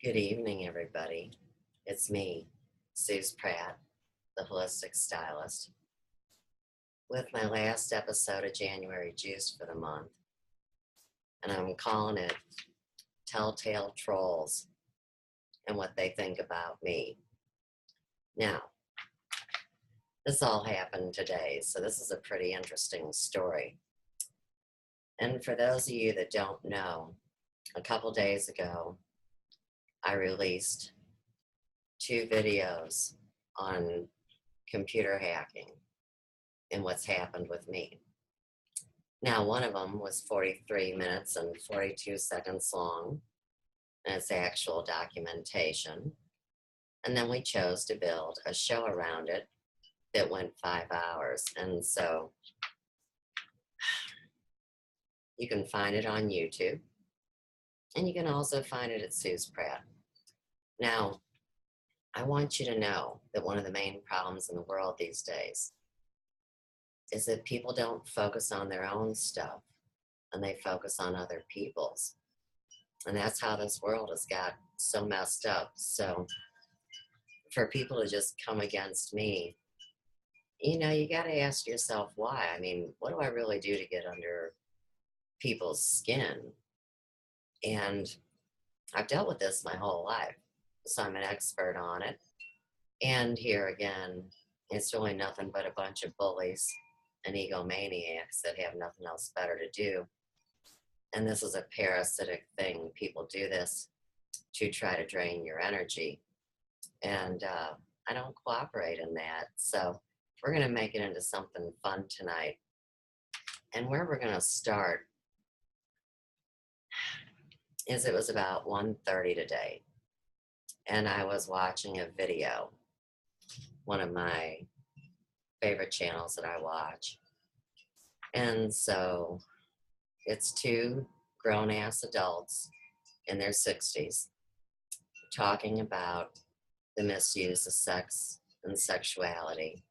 Good evening, everybody. It's me, Suze Pratt, the holistic stylist, with my last episode of January Juice for the month. And I'm calling it Telltale Trolls and What They Think About Me. Now, this all happened today, so this is a pretty interesting story. And for those of you that don't know, a couple days ago, I released 2 videos on computer hacking and what's happened with me. Now, one of them was 43 minutes and 42 seconds long, and it's actual documentation. And then we chose to build a show around it that went 5 hours. And so you can find it on YouTube, and you can also find it at Suze Pratt. Now, I want you to know that one of the main problems in the world these days is that people don't focus on their own stuff and they focus on other people's. And that's how this world has got so messed up. So for people to just come against me, you got to ask yourself why. I mean, what do I really do to get under people's skin? And I've dealt with this my whole life, so I'm an expert on it. And here again, it's really nothing but a bunch of bullies and egomaniacs that have nothing else better to do. And this is a parasitic thing. People do this to try to drain your energy. And I don't cooperate in that. So we're going to make it into something fun tonight. And where we're going to start is it was about 1:30 today. And I was watching a video, one of my favorite channels that I watch. And so it's 2 grown-ass adults in their 60s talking about the misuse of sex and sexuality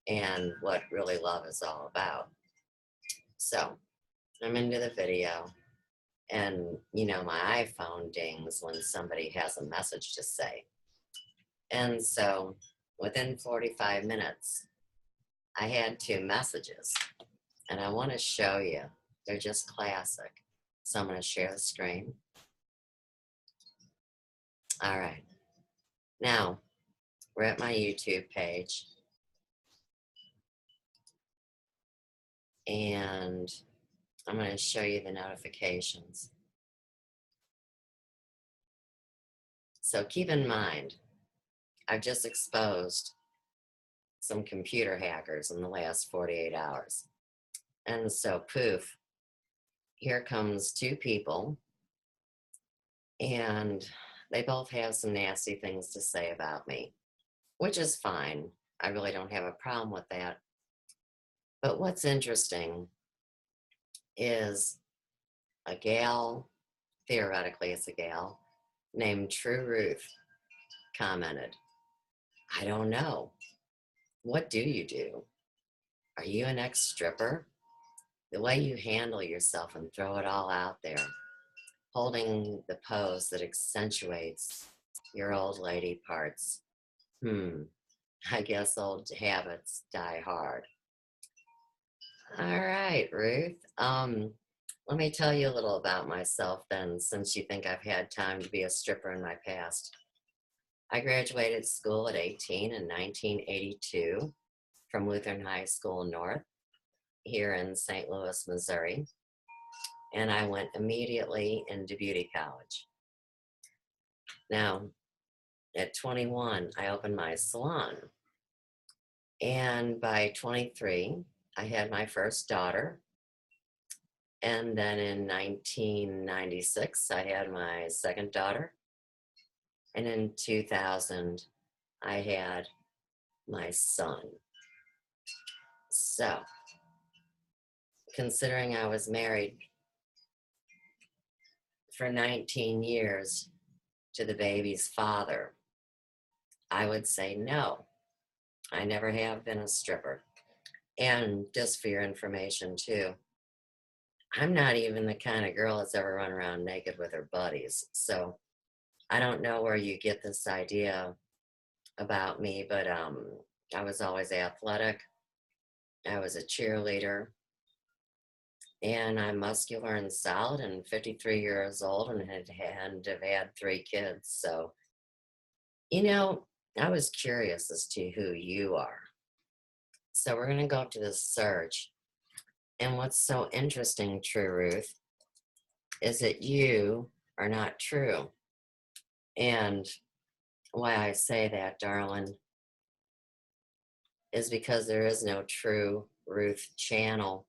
and what really love is all about. So I'm into the video, and my iPhone dings when somebody has a message to say. And so within 45 minutes, I had 2 messages, and I want to show you. They're just classic. So I'm going to share the screen. All right. Now, we're at my YouTube page. And I'm going to show you the notifications. So keep in mind, I've just exposed some computer hackers in the last 48 hours. And so poof, here comes 2 people, and they both have some nasty things to say about me, which is fine. I really don't have a problem with that. But what's interesting is a gal, theoretically it's a gal, named True Ruth commented, "I don't know. What do you do? Are you an ex-stripper? The way you handle yourself and throw it all out there, holding the pose that accentuates your old lady parts. I guess old habits die hard." All right, Ruth. Let me tell you a little about myself then, since you think I've had time to be a stripper in my past. I graduated school at 18 in 1982 from Lutheran High School North here in St. Louis, Missouri. And I went immediately into beauty college. Now, at 21, I opened my salon. And by 23, I had my first daughter. And then in 1996, I had my second daughter. And in 2000, I had my son. So, considering I was married for 19 years to the baby's father, I would say no. I never have been a stripper. And just for your information too, I'm not even the kind of girl that's ever run around naked with her buddies. So I don't know where you get this idea about me, but I was always athletic. I was a cheerleader, and I'm muscular and solid and 53 years old and have had 3 kids. So, you know, I was curious as to who you are. So we're going to go up to this search. And what's so interesting, True Ruth, is that you are not true. And why I say that, darling, is because there is no True Ruth channel.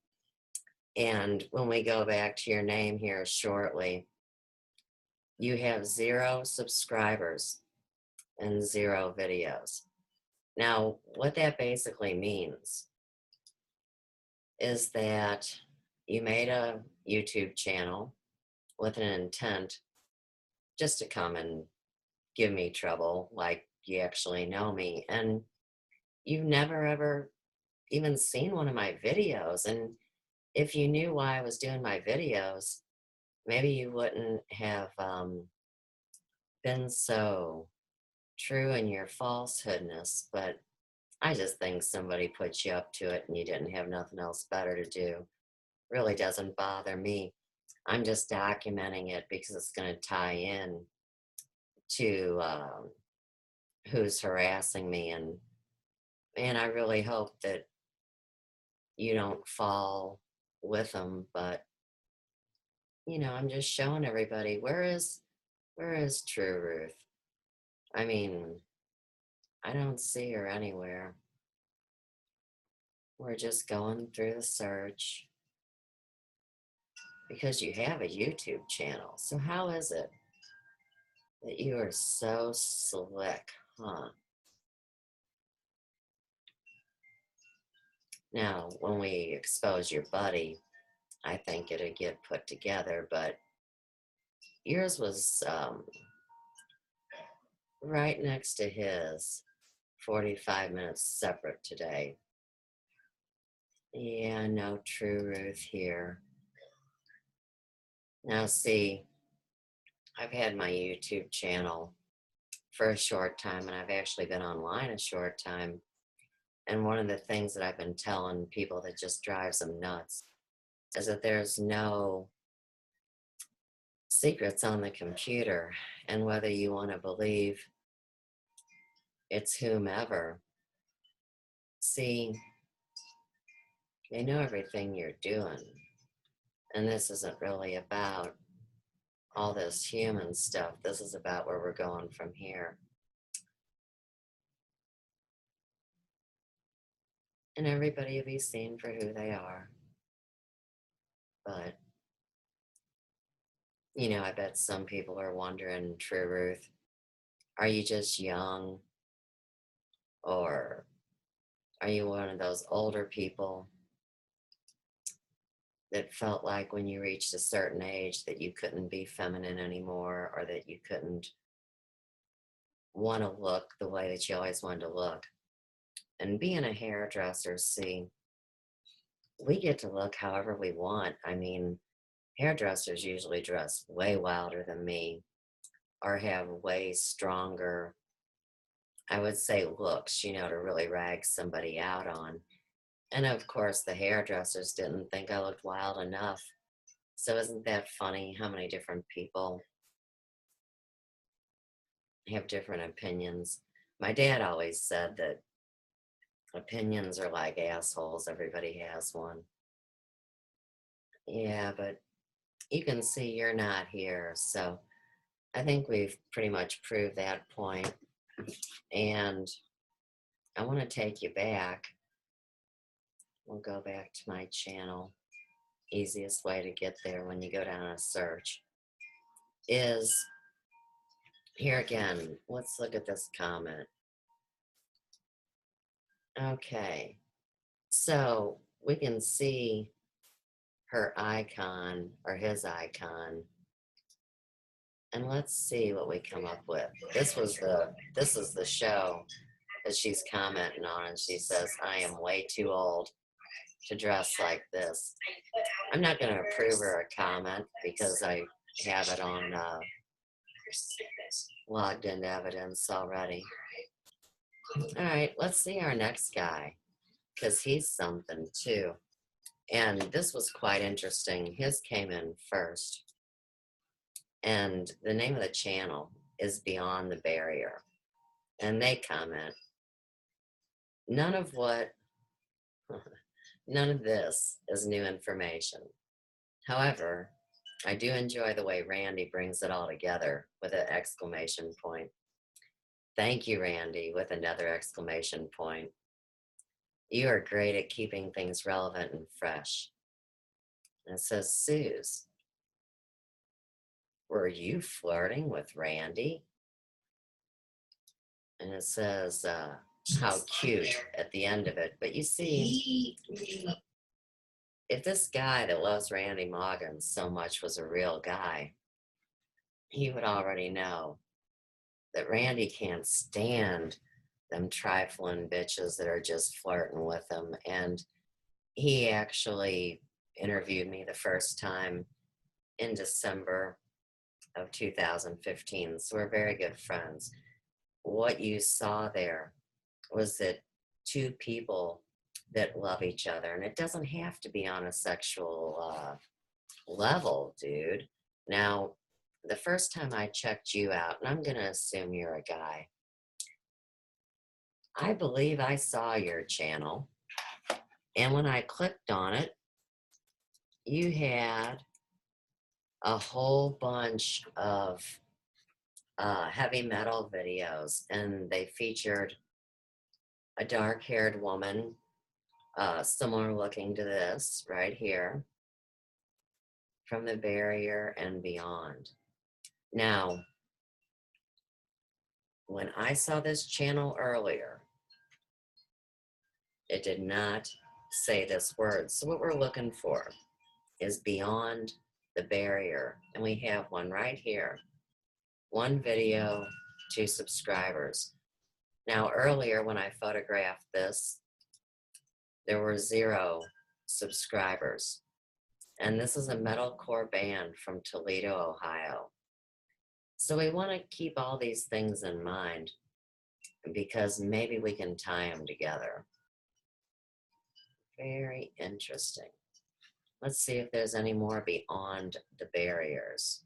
And when we go back to your name here shortly, you have 0 subscribers and 0 videos. Now, what that basically means is that you made a YouTube channel with an intent just to come and give me trouble, like you actually know me. And you've never ever even seen one of my videos. And if you knew why I was doing my videos, maybe you wouldn't have been so true in your falsehoodness. But I just think somebody put you up to it and you didn't have nothing else better to do. Really doesn't bother me. I'm just documenting it because it's going to tie in to who's harassing me. And I really hope that you don't fall with them. But, I'm just showing everybody where is True Ruth? I mean, I don't see her anywhere. We're just going through the search because you have a YouTube channel. So how is it that you are so slick, huh? Now, when we expose your buddy, I think it'll get put together, but yours was right next to his, 45 minutes separate today. Yeah, no True Ruth here. Now, see, I've had my YouTube channel for a short time, and I've actually been online a short time. And one of the things that I've been telling people that just drives them nuts is that there's no secrets on the computer. And whether you want to believe it's whomever, see, they know everything you're doing. And this isn't really about all this human stuff. This is about where we're going from here. And everybody will be seen for who they are. But, I bet some people are wondering, True Ruth, are you just young? Or are you one of those older people that felt like when you reached a certain age that you couldn't be feminine anymore, or that you couldn't want to look the way that you always wanted to look? And being a hairdresser, see, we get to look however we want. I mean, hairdressers usually dress way wilder than me or have way stronger, I would say, looks, to really rag somebody out on. And of course, the hairdressers didn't think I looked wild enough. So isn't that funny how many different people have different opinions? My dad always said that opinions are like assholes. Everybody has one. Yeah, but you can see you're not here. So I think we've pretty much proved that point. And I want to take you back. We'll go back to my channel. Easiest way to get there when you go down a search is here again. Let's look at this comment. Okay, so we can see her icon or his icon, and let's see what we come up with. This is the show that she's commenting on, and she says, I am way too old to dress like this. I'm not going to approve her a comment because I have it on logged into evidence already. All right, let's see our next guy, because he's something too. And this was quite interesting. His came in first. And the name of the channel is Beyond the Barrier. And they comment, none of what, none of this is new information. However, I do enjoy the way Randy brings it all together with an exclamation point. Thank you, Randy, with another exclamation point. You are great at keeping things relevant and fresh. And it says, Suze, were you flirting with Randy? And it says, how cute at the end of it. But you see, if this guy that loves Randy Morgan so much was a real guy, he would already know that Randy can't stand them trifling bitches that are just flirting with him. And he actually interviewed me the first time in December of 2015. So we're very good friends. What you saw there was that two people that love each other, and it doesn't have to be on a sexual level, dude. Now, the first time I checked you out, and I'm going to assume you're a guy, I believe I saw your channel, and when I clicked on it, you had a whole bunch of heavy metal videos, and they featured a dark-haired woman, similar looking to this right here, from the barrier and beyond. Now, when I saw this channel earlier, it did not say this word. So what we're looking for is Beyond the Barrier. And we have one right here. One video, 2 subscribers. Now, earlier when I photographed this, there were 0 subscribers. And this is a metalcore band from Toledo, Ohio. So we want to keep all these things in mind because maybe we can tie them together. Very interesting. Let's see if there's any more Beyond the Barriers.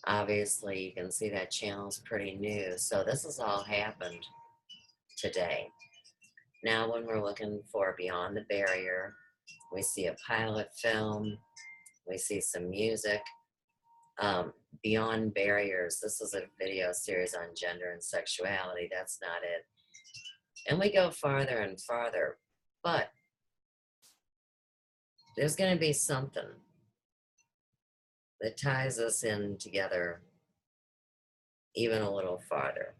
Obviously, you can see that channel's pretty new. So this has all happened today. Now, when we're looking for Beyond the Barrier, we see a pilot film. We see some music. Beyond Barriers, this is a video series on gender and sexuality. That's not it. And we go farther and farther. But there's going to be something that ties us in together even a little farther.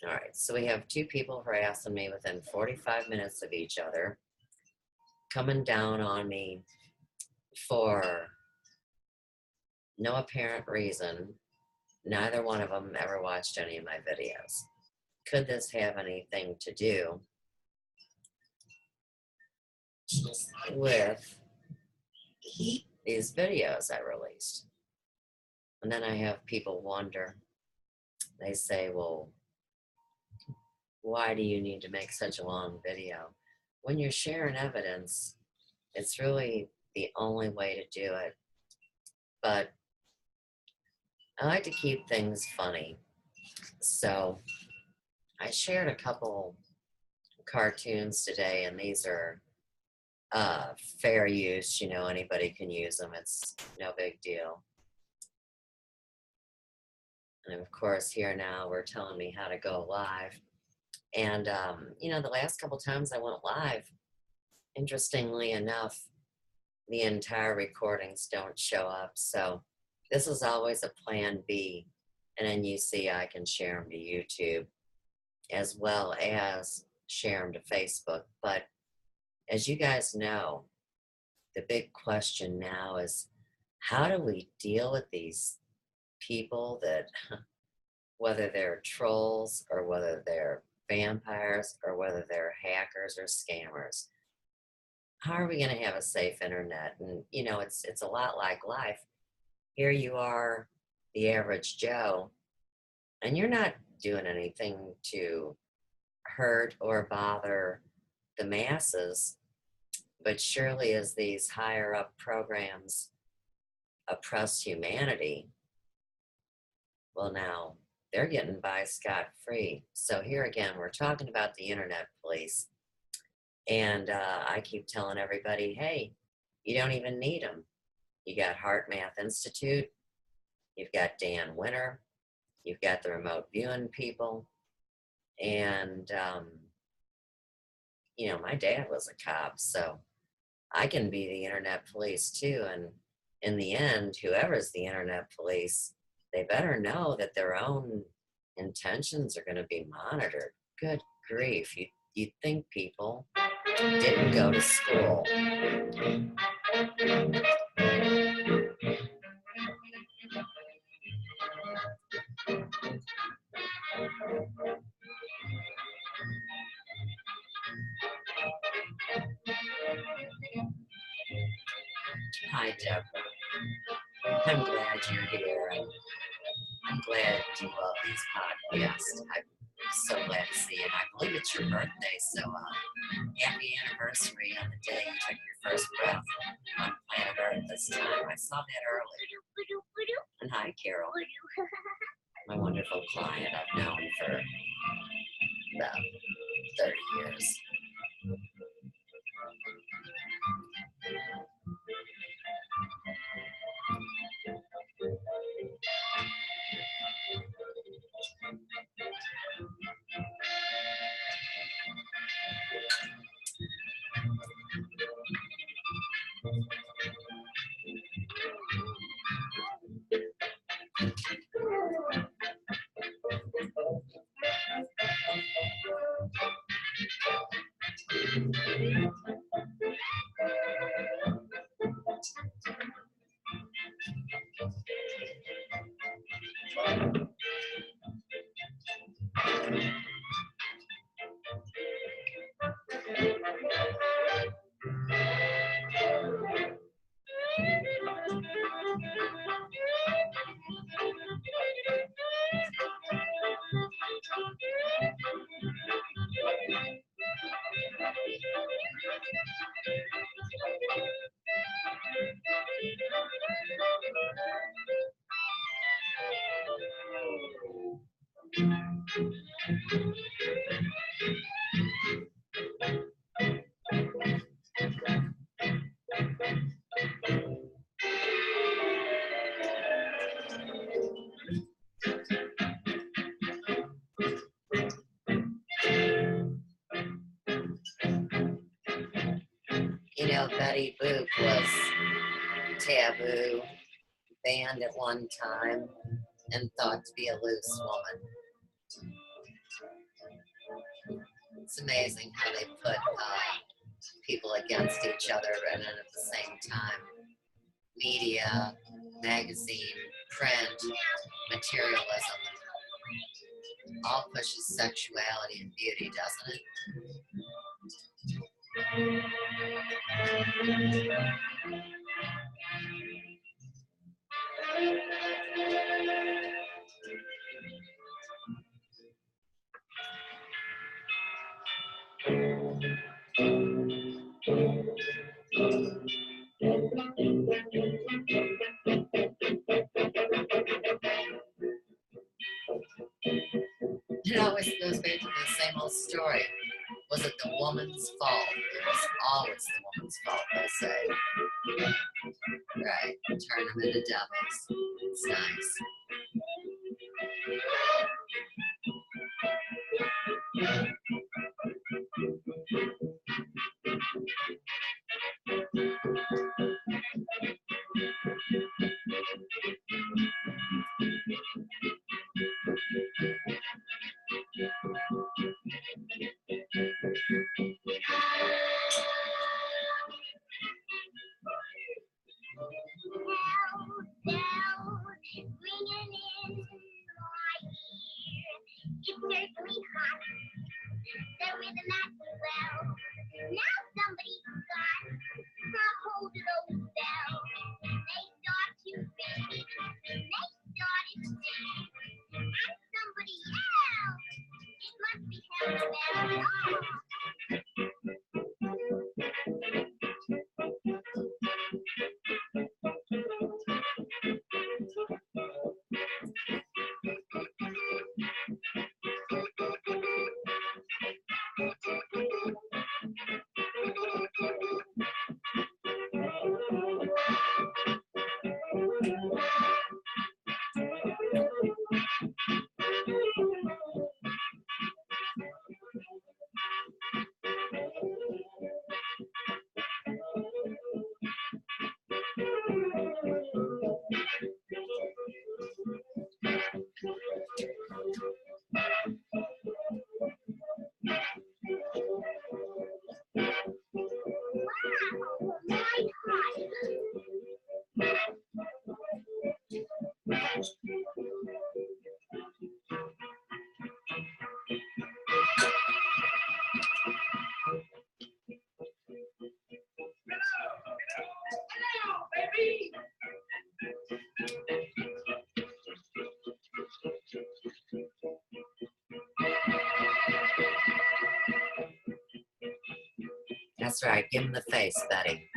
All right, so we have 2 people harassing me within 45 minutes of each other, coming down on me for no apparent reason. Neither one of them ever watched any of my videos. Could this have anything to do with these videos I released? And then I have people wonder, they say, well, why do you need to make such a long video? When you're sharing evidence, it's really the only way to do it. But I like to keep things funny. So I shared a couple cartoons today, and these are fair use. You know, anybody can use them. It's no big deal. And of course, here now we're telling me how to go live. And, you know, the last couple times I went live, interestingly enough, the entire recordings don't show up. So this is always a plan B. And then you see I can share them to YouTube as well as share them to Facebook. But as you guys know, the big question now is, how do we deal with these people that, whether they're trolls or whether they're vampires or whether they're hackers or scammers? How are we going to have a safe internet? And, you know, it's a lot like life. Here you are, the average Joe, And you're not doing anything to hurt or bother the masses, but surely as these higher up programs oppress humanity, well, now they're getting by scot-free. So here again, we're talking about the internet police. And I keep telling everybody, hey, you don't even need them. You got Heart Math Institute, you've got Dan Winter, you've got the remote viewing people, and, my dad was a cop, so I can be the internet police too. And in the end, whoever's the internet police, they better know that their own intentions are going to be monitored. Good grief. You'd think people didn't go to school. Hi, Deborah. I'm glad you're here. I'm glad you love these podcasts. I'm so glad to see you. And I believe it's your birthday, so happy anniversary on the day you took your first breath on planet Earth this time. I saw that earlier. And hi, Carol, my wonderful client I've known for about 30 years. Betty Boop was taboo, banned at one time, and thought to be a loose woman. It's amazing how they put people against each other, and then at the same time, media, magazine, print, materialism, all pushes sexuality and beauty, doesn't it? It always goes back to the same old story. Was it the woman's fault? It was always the woman's fault, they say. Right, turn them into devils. It's nice. Ringing in my ear. It's certainly hot. That's right. Give him the face, Betty.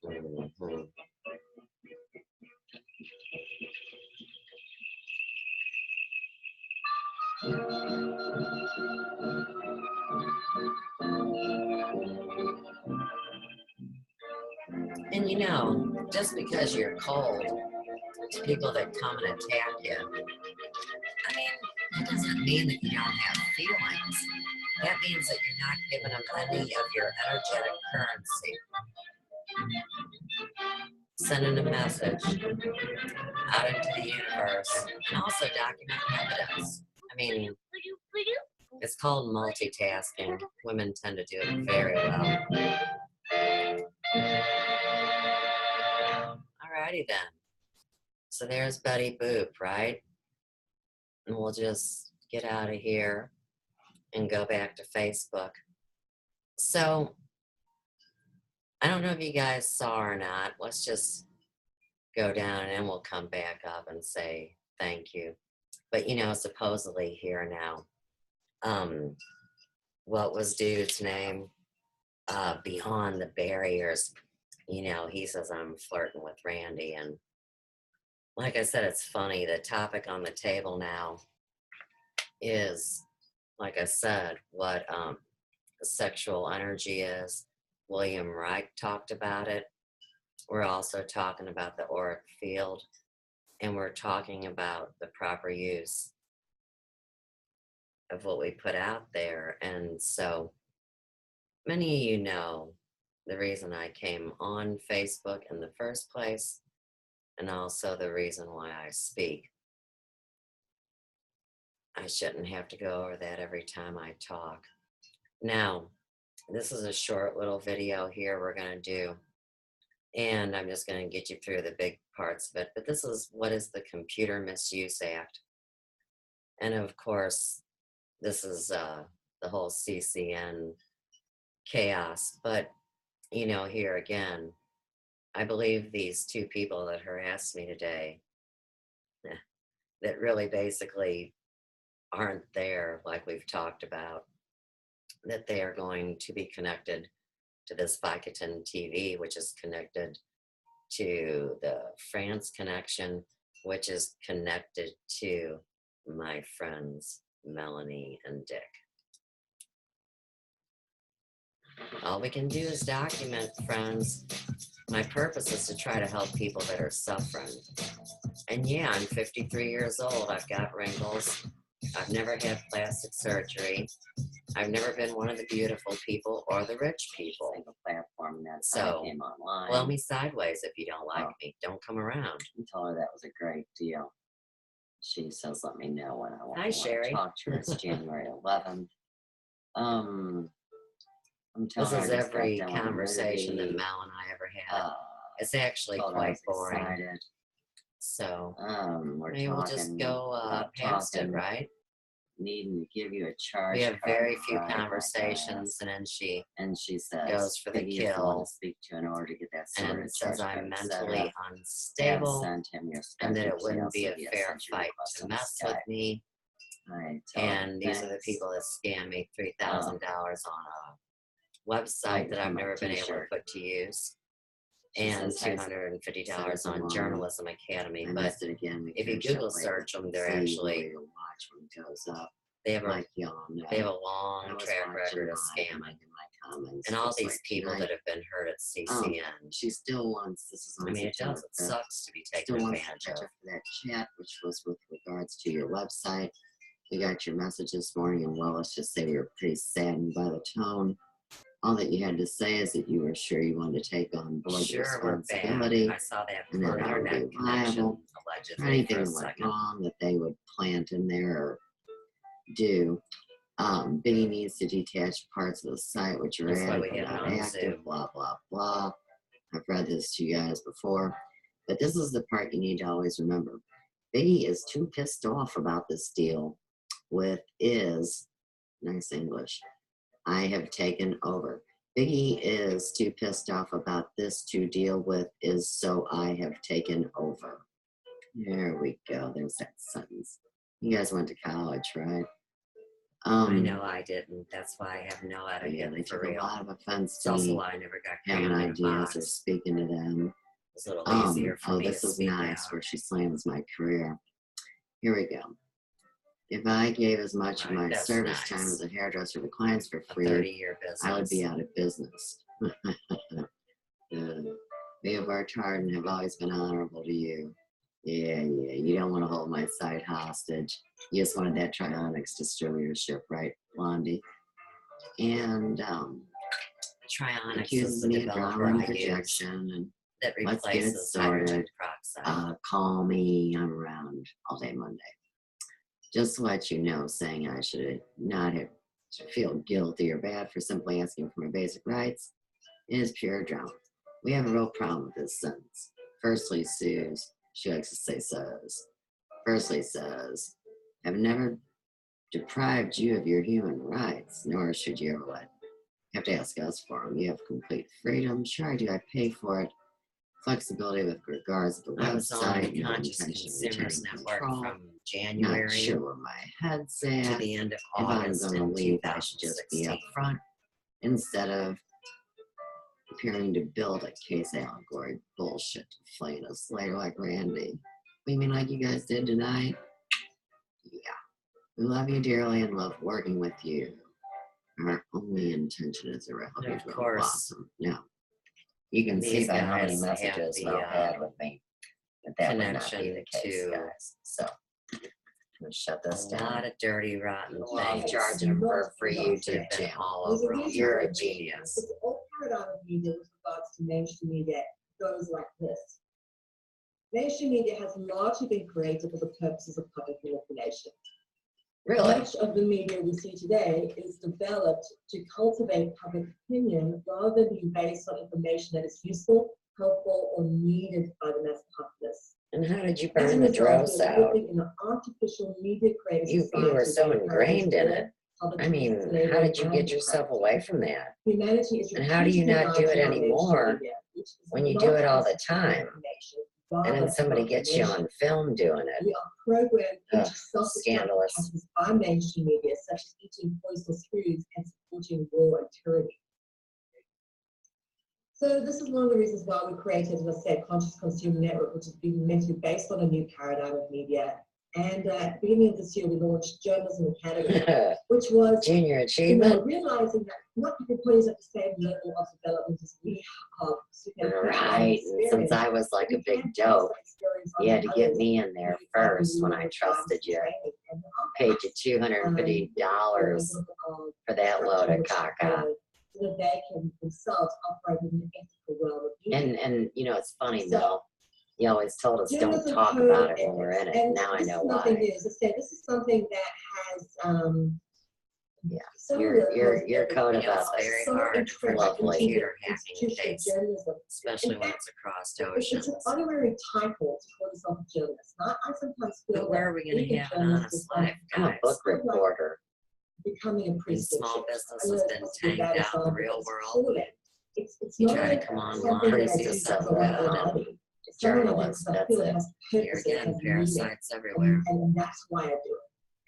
Mm-hmm. And you know, just because you're cold to people that come and attack you, I mean, that doesn't mean that you don't have feelings. That means that you're not giving them any of your energetic currency. Sending a message out into the universe and also documenting evidence. I mean, it's called multitasking. Women tend to do it very well. Alrighty then. So there's Betty Boop, right? And we'll just get out of here and go back to Facebook. So I don't know if you guys saw or not. Let's just go down and then we'll come back up and say thank you. But you know, supposedly here now, what was dude's name? Beyond the Barriers. You know, he says I'm flirting with Randy, and like I said, it's funny. The topic on the table now is, like I said, what sexual energy is. William Reich talked about it. We're also talking about the auric field, and we're talking about the proper use of what we put out there. And so many of you know the reason I came on Facebook in the first place, and also the reason why I speak. I shouldn't have to go over that every time I talk. Now, this is a short little video here we're going to do, and I'm just going to get you through the big parts of it. But this is what is the Computer Misuse Act. And of course, this is the whole CCN chaos. But, you know, here again, I believe these two people that harassed me today, that really basically aren't there like we've talked about, that they are going to be connected to this Vikatan TV, which is connected to the France connection, which is connected to my friends Melanie and Dick. All we can do is document, friends. My purpose is to try to help people that are suffering. And yeah, I'm 53 years old. I've got wrinkles. I've never had plastic surgery. I've never been one of the beautiful people or the rich people. Single platform that So, came online. blow me sideways if you don't like me. Don't come around. I told her that was a great deal. She says, let me know when I want Hi, Sherry. to talk to her. It's January 11th. I'm telling This her is I just every got done conversation that really, Mel and I ever had. It's actually told her I quite was boring. excited. So, We're maybe we'll just talking go about past it, right? Needing to give you a charge. We have very card few right conversations, and then she says, goes for the Peggy is the one kill, to speak to in order to get that sorted, and says charge I'm card, mentally Have unstable, sent him your and that it schedule, wouldn't be a CLCD, fair sent you fight request to on mess Skype. with me. I tell her And these are the thanks. people that scam me $3,000 on a website that I've never been able to put to use, and $250 on Journalism Academy. But if you Google search them, they're actually, they have a long track record of scamming. And all these people that have been hurt at CCN. She still wants, this is on I mean, it does. It sucks to be taken advantage of. For that chat, which was with regards to your website. We got your message this morning, and well, let's just say we were pretty saddened by the tone. All that you had to say is that you were sure you wanted to take on board the responsibility. I saw that and that internet would be connection, liable. allegedly, Anything for a that went second. wrong that they would plant in there or do. Biddy needs to detach parts of the site which are That's why added we but have it not on active, Zoom. blah, blah, blah. I've read this to you guys before, but this is the part you need to always remember. Biggie is too pissed off about this deal with is, nice English, I have taken over. Biggie is too pissed off about this to deal with is so I have taken over. There we go. There's that sentence. You guys went to college, right? I know I didn't. That's why I have no Yeah, etiquette they for took a real. lot of offense It's to also me why I never got having crammed in a ideas or box. speaking to them. It's a little easier for Oh, me to this is speak nice out. where she slams my career. Here we go. If I gave as much of my That's service nice. time as a hairdresser to clients for A free, 30-year business. I would be out of business. We have worked hard and have always been honorable to you. Yeah, you don't want to hold my site hostage. You just wanted that Trionics distributorship, right, Blondie? And Trionics accuses is the me of developer drama and I use projection, and that let's get it replaces sorted. hydrogen peroxide. Call me. I'm around all day Monday. Just to let you know, saying I should not have to feel guilty or bad for simply asking for my basic rights is pure drama. We have a real problem with this sentence. Firstly, Suze, she likes to say says. Firstly says, I've never deprived you of your human rights, nor should you ever have to ask us for them. You have complete freedom. Sure, I do. I pay for it. Flexibility with regards to the I was on website. the Conscious Consumers Network from Not January sure where my head's to at. the end of If I'm August going to in leave, I should just be 2016. up front instead of appearing to build a case allegory bullshit to flame us later like Randy. You mean like you guys did tonight? Yeah. We love you dearly and love working with you. Our only intention is to help you Of grow course, blossom. Now, you can see these by how many guys have messages the, Mo had with me that would not be connection the case, to guys. So, I'm going to shut this a down. lot of dirty, rotten Love things charging them for a free that YouTube have been channel. all over all You're a the genius. But the old paradigm of media with regards to mainstream media goes like this. Mainstream media has largely been created for the purposes of public manipulation. Really? Much of the media we see today is developed to cultivate public opinion rather than being based on information that is useful, helpful, or needed by the mass populace. And how did you As a burn the result, dross we're out? living in an artificial media created You were society so that ingrained in it. public I mean, slavery how did you and get yourself away from that? Humanity is And how do you not do it repeatedly anymore media, which is when you not do it all the just time? information, And then rather somebody gets you on film doing it. we are programmed into Ugh, self-destructive scandalous. patterns by mainstream media, such as eating poisonous foods and supporting war and tyranny. So this is one of the reasons why we created, as I said, Conscious Consumer Network, which has been meant to be based on a new paradigm of media. And at the beginning of this year, we launched Journalism Academy, which was Junior achievement. realizing that not everybody's at the same level of development as we are. Right. And since I was like a big dope, you had to get me in there first when I trusted you. Paid you $250 for that load of caca. So that they can themselves operate in an ethical realm of media. And you know, it's funny, Mel. You always told us don't Journalism talk code about it when we're in ethics. it. And Now I this know is nothing why. new. As I said, this is something that has Yeah. some Your of the your code of You know, it's ethics. very so hard for entrenched lovely. into computer the hacking institution of case, journalism. especially In when fact, it's across It's oceans. an honorary title to call yourself a journalist. Now, I sometimes feel But where are we going to have an honest life, I'm a guys? book reporter. becoming a When priest. small business has been tanked out in the real world, It's you not try to like come something online, that see exists yourself as a good, regular and body. It's something I do Journalist, because I that's feel it. it has here purpose, it again, has meaning, parasites everywhere. and that's why I do it.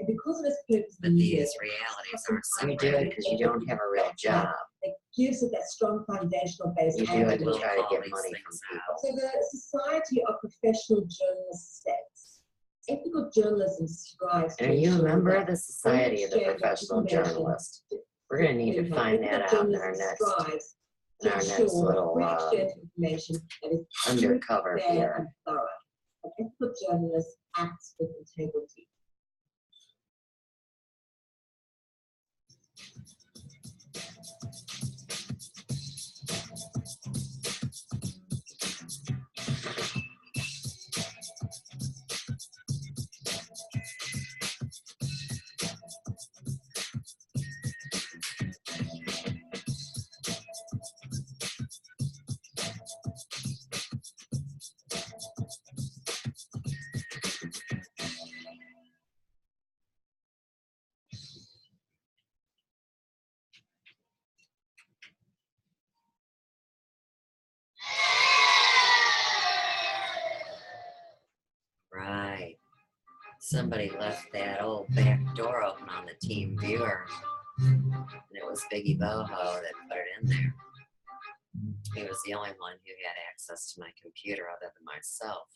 And because of its purpose, But and these meaning, realities aren't You do it because you don't have a real job. it gives it that strong foundational base. You do and it to We'll try to call get these money things from out. people. So the Society of Professional Journalists states, ethical journalism strives to And are you a ensure member that of the Society of the free exchange of Professional information Journalists? We're going to need to find that out in our next little information that is undercover fair here. and thorough. An ethical journalist acts with integrity. Somebody left that old back door open on the team viewer, and it was Biggie Boho that put it in there. He was the only one who had access to my computer other than myself.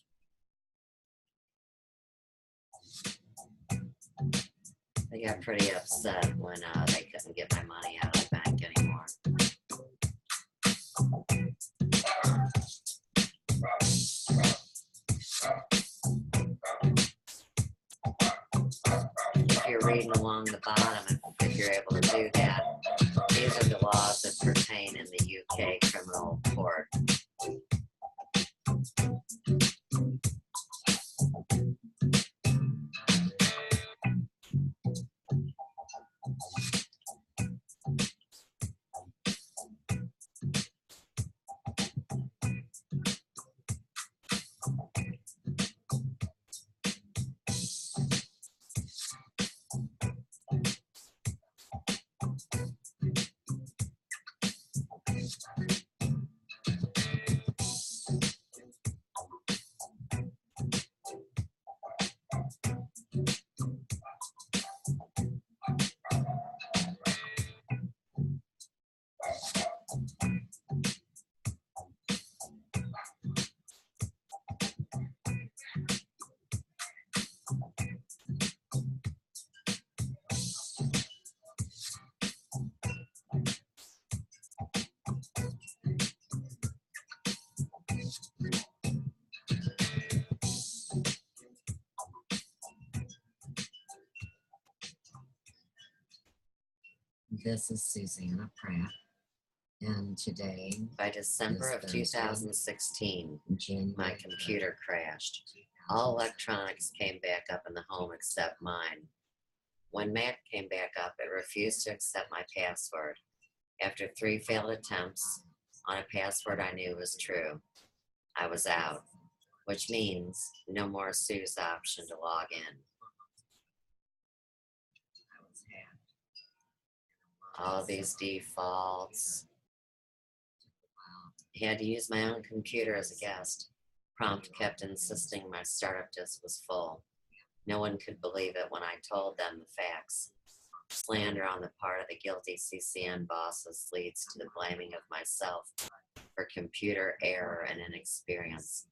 They got pretty upset when they couldn't get my money out of the bank anymore. If you're reading along the bottom, if you're able to do that, these are the laws that pertain in the UK criminal court. This is Susanna Pratt, and today, By December of 2016, my computer crashed. All electronics came back up in the home except mine. When Mac came back up, it refused to accept my password. After 3 failed attempts on a password I knew was true, I was out, which means no more Sue's option to log in. All of these defaults. I had to use my own computer as a guest. Prompt kept insisting my startup disk was full. No one could believe it when I told them the facts. Slander on the part of the guilty CCN bosses leads to the blaming of myself for computer error and inexperience.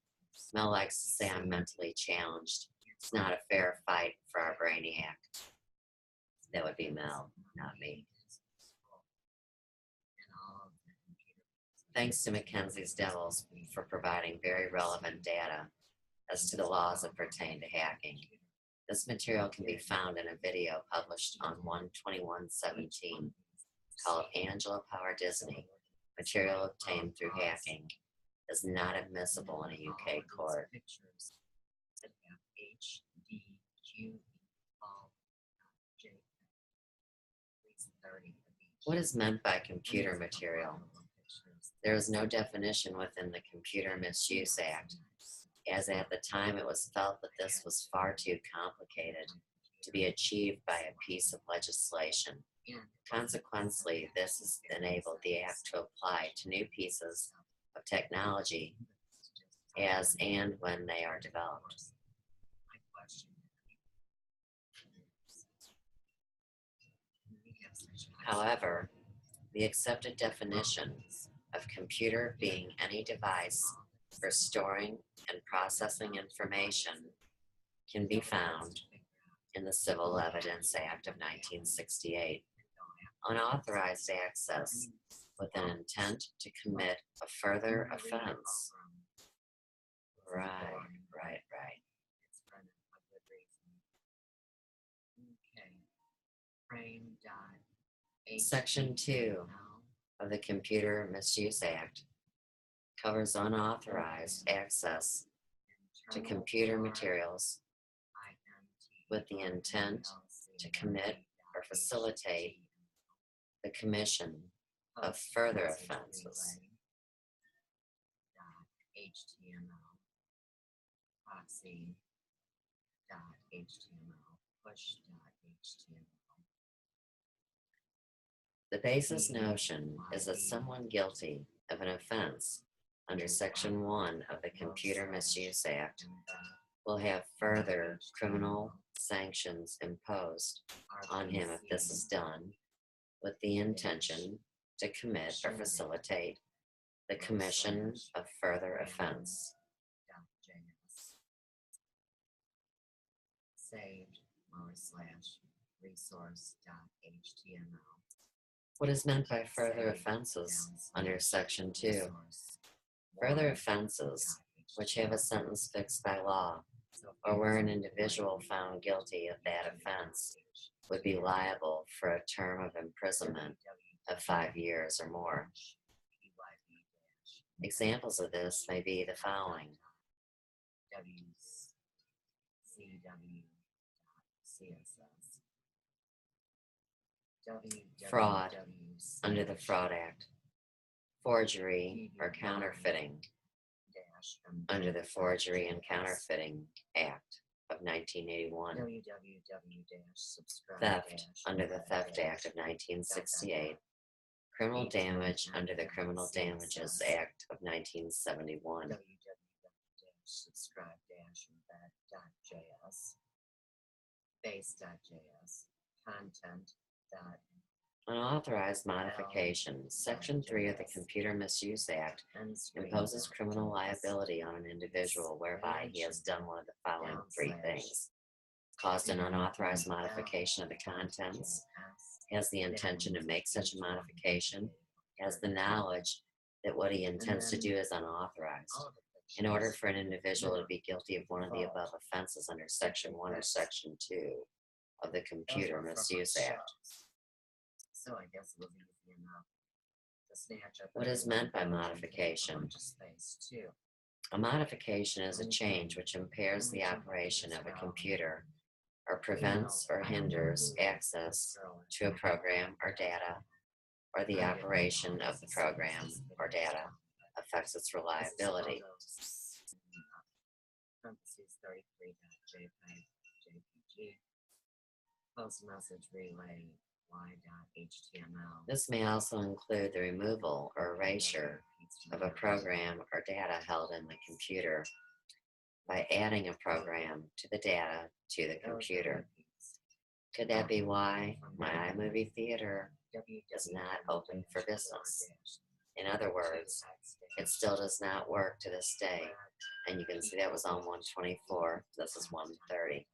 Mel likes to say I'm mentally challenged. It's not a fair fight for our brainiac. That would be Mel, not me. Thanks to Mackenzie's Devils for providing very relevant data as to the laws that pertain to hacking. This material can be found in a video published on 1/21/17 called Angela Power Disney. Material obtained through hacking is not admissible in a UK court. What is meant by computer material? There is no definition within the Computer Misuse Act, as at the time it was felt that this was far too complicated to be achieved by a piece of legislation. Consequently, this has enabled the Act to apply to new pieces of technology as and when they are developed. However, the accepted definition of computer being any device for storing and processing information can be found in the Civil Evidence Act of 1968. Unauthorized access with an intent to commit a further offense. Right. Section 2 of the Computer Misuse Act covers unauthorized access to computer materials with the intent to commit or facilitate the commission of further offenses. The basis notion is that someone guilty of an offense under Section 1 of the Computer Misuse Act will have further criminal sanctions imposed on him if this is done with the intention to commit or facilitate the commission of further offense. Saved /resource.html. What is meant by further offenses under Section 2? Further offenses, which have a sentence fixed by law, or where an individual found guilty of that offense would be liable for a term of imprisonment of 5 years or more. Examples of this may be the following. Fraud under the Fraud Act. Forgery or counterfeiting under the Forgery and Counterfeiting Act of 1981. Theft under the Theft Act of 1968. Criminal damage under the Criminal Damages Act of 1971. Subscribe-embed.js. Base.js. Content. Unauthorized modification. Section 3 of the Computer Misuse Act imposes criminal liability on an individual whereby he has done one of the following 3 things: caused an unauthorized modification of the contents, has the intention to make such a modification, has the knowledge that what he intends to do is unauthorized. In order for an individual to be guilty of one of the above offenses under Section 1 or Section 2 of the Computer Misuse Act. So I guess it was easy enough to snatch up. What is meant by modification? A modification is a change which impairs the operation of a computer or prevents or hinders access to a program or data, or the operation of the program or data affects its reliability. Post message relay y.html. This may also include the removal or erasure of a program or data held in the computer by adding a program to the data to the computer. Could that be why my iMovie theater is not open for business? In other words, it still does not work to this day. And you can see that was on 124. This is 130.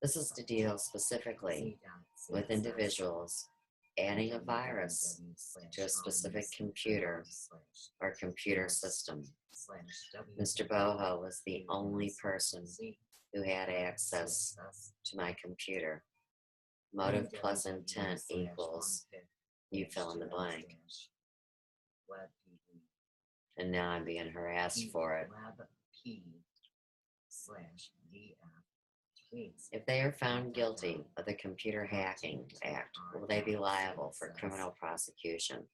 This is to deal specifically with individuals adding a virus to a specific computer or computer system. Mr. Boho was the only person who had access to my computer. Motive plus intent equals, you fill in the blank. And now I'm being harassed for it. If they are found guilty of the Computer Hacking Act, will they be liable for criminal prosecution?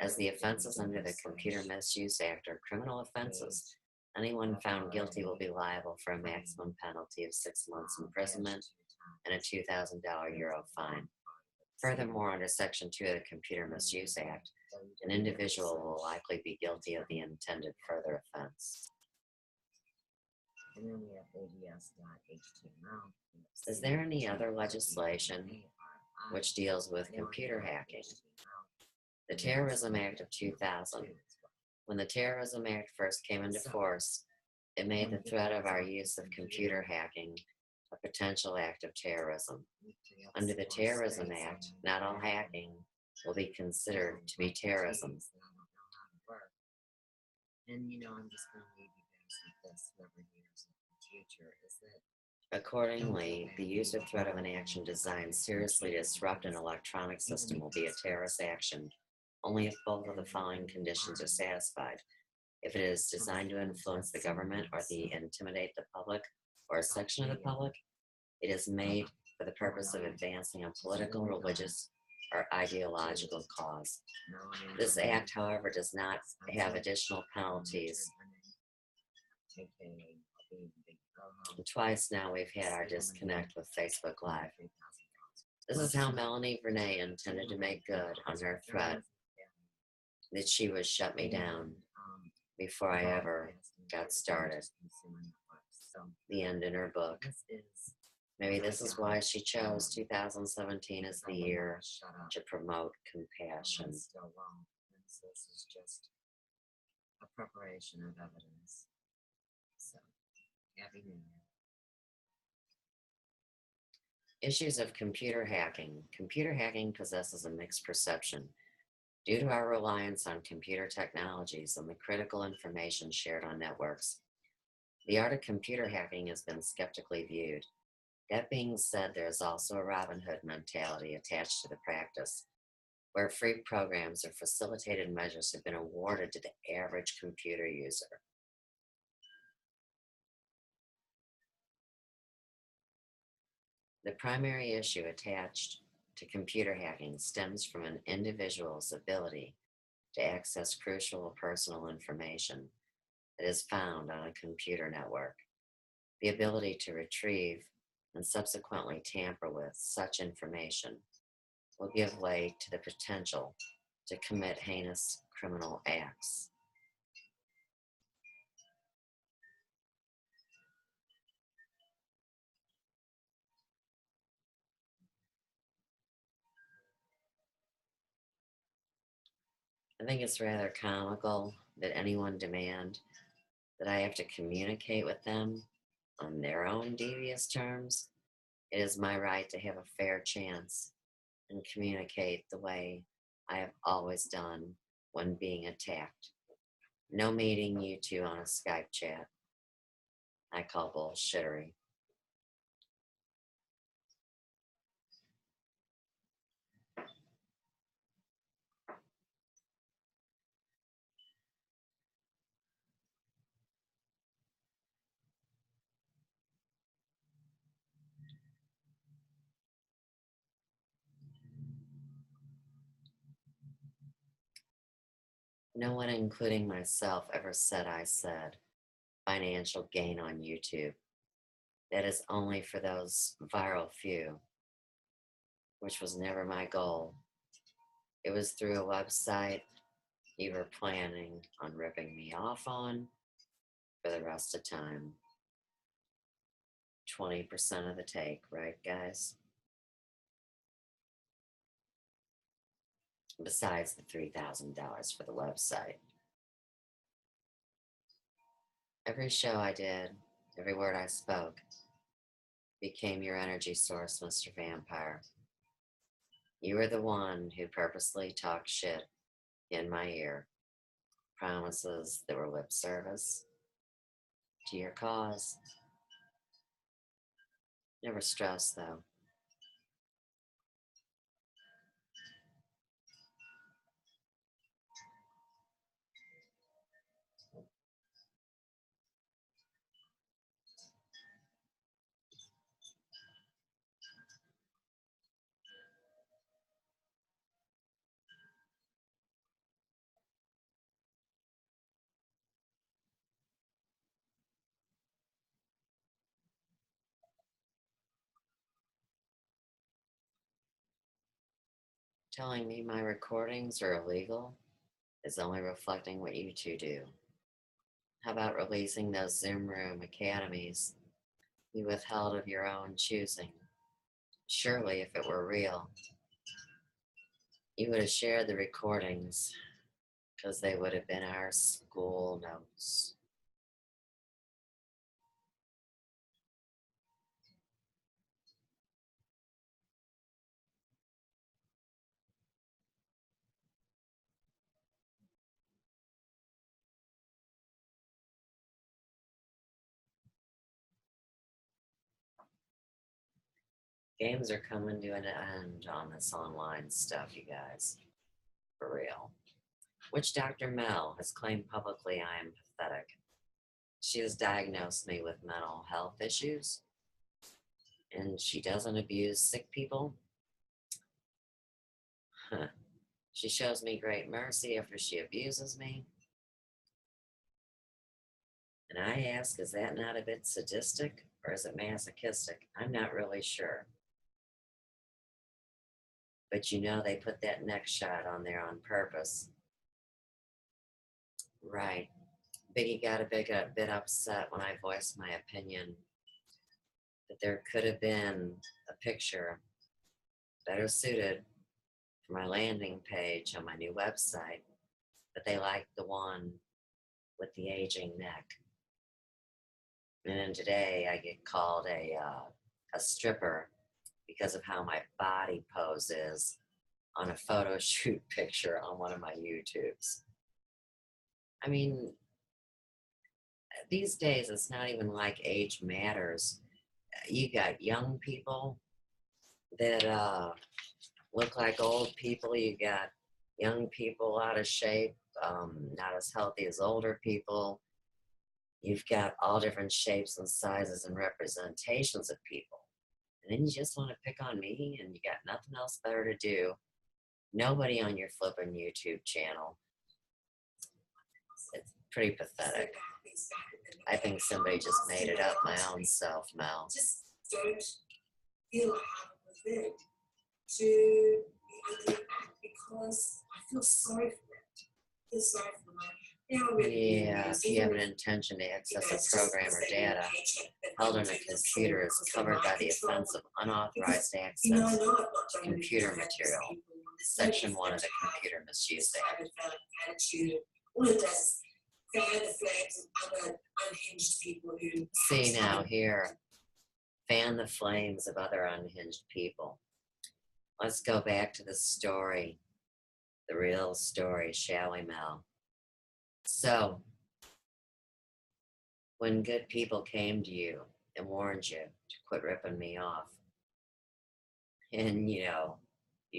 As the offenses under the Computer Misuse Act are criminal offenses, anyone found guilty will be liable for a maximum penalty of 6 months imprisonment and a $2,000 euro fine. Furthermore, under Section 2 of the Computer Misuse Act, an individual will likely be guilty of the intended further offense. And then we have ads.html. Is there any other legislation which deals with computer hacking? The Terrorism Act of 2000. When the Terrorism Act first came into force, it made the threat of our use of computer hacking a potential act of terrorism. Under the Terrorism Act, not all hacking will be considered to be terrorism. And I'm just going to leave you guys with this whoever hears in the future is that accordingly, the use or threat of an action designed seriously to disrupt an electronic system will be a terrorist action only if both of the following conditions are satisfied. If it is designed to influence the government or to intimidate the public or a section of the public, it is made for the purpose of advancing a political, religious, or ideological cause. This act, however, does not have additional penalties. Twice now we've had our disconnect with Facebook Live. This is how Melanie Vernay intended to make good on her threat that she would shut me down. before I ever got started. The end in her book. Maybe this is why she chose 2017 as the year to promote compassion. This is just a preparation of evidence. So, happy New Year. Issues of computer hacking. Computer hacking possesses a mixed perception. Due to our reliance on computer technologies and the critical information shared on networks, the art of computer hacking has been skeptically viewed. That being said, there is also a Robin Hood mentality attached to the practice, where free programs or facilitated measures have been awarded to the average computer user. The primary issue attached to computer hacking stems from an individual's ability to access crucial personal information that is found on a computer network. The ability to retrieve and subsequently tamper with such information will give way to the potential to commit heinous criminal acts. I think it's rather comical that anyone demand that I have to communicate with them on their own devious terms. It is my right to have a fair chance and communicate the way I have always done when being attacked. No meeting you two on a Skype chat. I call bullshittery. No one, including myself, ever said I said financial gain on YouTube. That is only for those viral few, which was never my goal. It was through a website you were planning on ripping me off on for the rest of time. 20% of the take, right, guys? Besides the $3,000 for the website. Every show I did, every word I spoke, became your energy source, Mr. Vampire. You were the one who purposely talked shit in my ear. Promises that were lip service to your cause. Never stressed, though. Telling me my recordings are illegal is only reflecting what you two do. How about releasing those Zoom Room academies you withheld of your own choosing? Surely, if it were real, you would have shared the recordings, because they would have been our school notes. Games are coming to an end on this online stuff, you guys. For real. Which Dr. Mel has claimed publicly I am pathetic. She has diagnosed me with mental health issues, and she doesn't abuse sick people. Huh. She shows me great mercy after she abuses me. And I ask, is that not a bit sadistic, or is it masochistic? I'm not really sure. But you know they put that neck shot on there on purpose. Right. Biggie got a bit upset when I voiced my opinion that there could have been a picture better suited for my landing page on my new website, but they liked the one with the aging neck. And then today I get called a stripper because of how my body pose is on a photo shoot picture on one of my YouTubes. I mean, these days it's not even like age matters. You got young people that look like old people. You got young people out of shape, not as healthy as older people. You've got all different shapes and sizes and representations of people. And then you just want to pick on me and you got nothing else better to do. Nobody on your flipping YouTube channel. It's pretty pathetic. I think somebody just made it up my own self, Mel. Just don't feel I have a thing to be ugly back because I feel sorry for it. I feel sorry for my Yeah, if you have an intention to access a program or data held on a computer is covered by the offense of unauthorized access to computer material, Section 1 of the Computer Misuse Act. All it does is fan the flames of other unhinged people who... See now here, fan the flames of other unhinged people. Let's go back to the story, the real story, shall we, Mel? So, when good people came to you and warned you to quit ripping me off, and you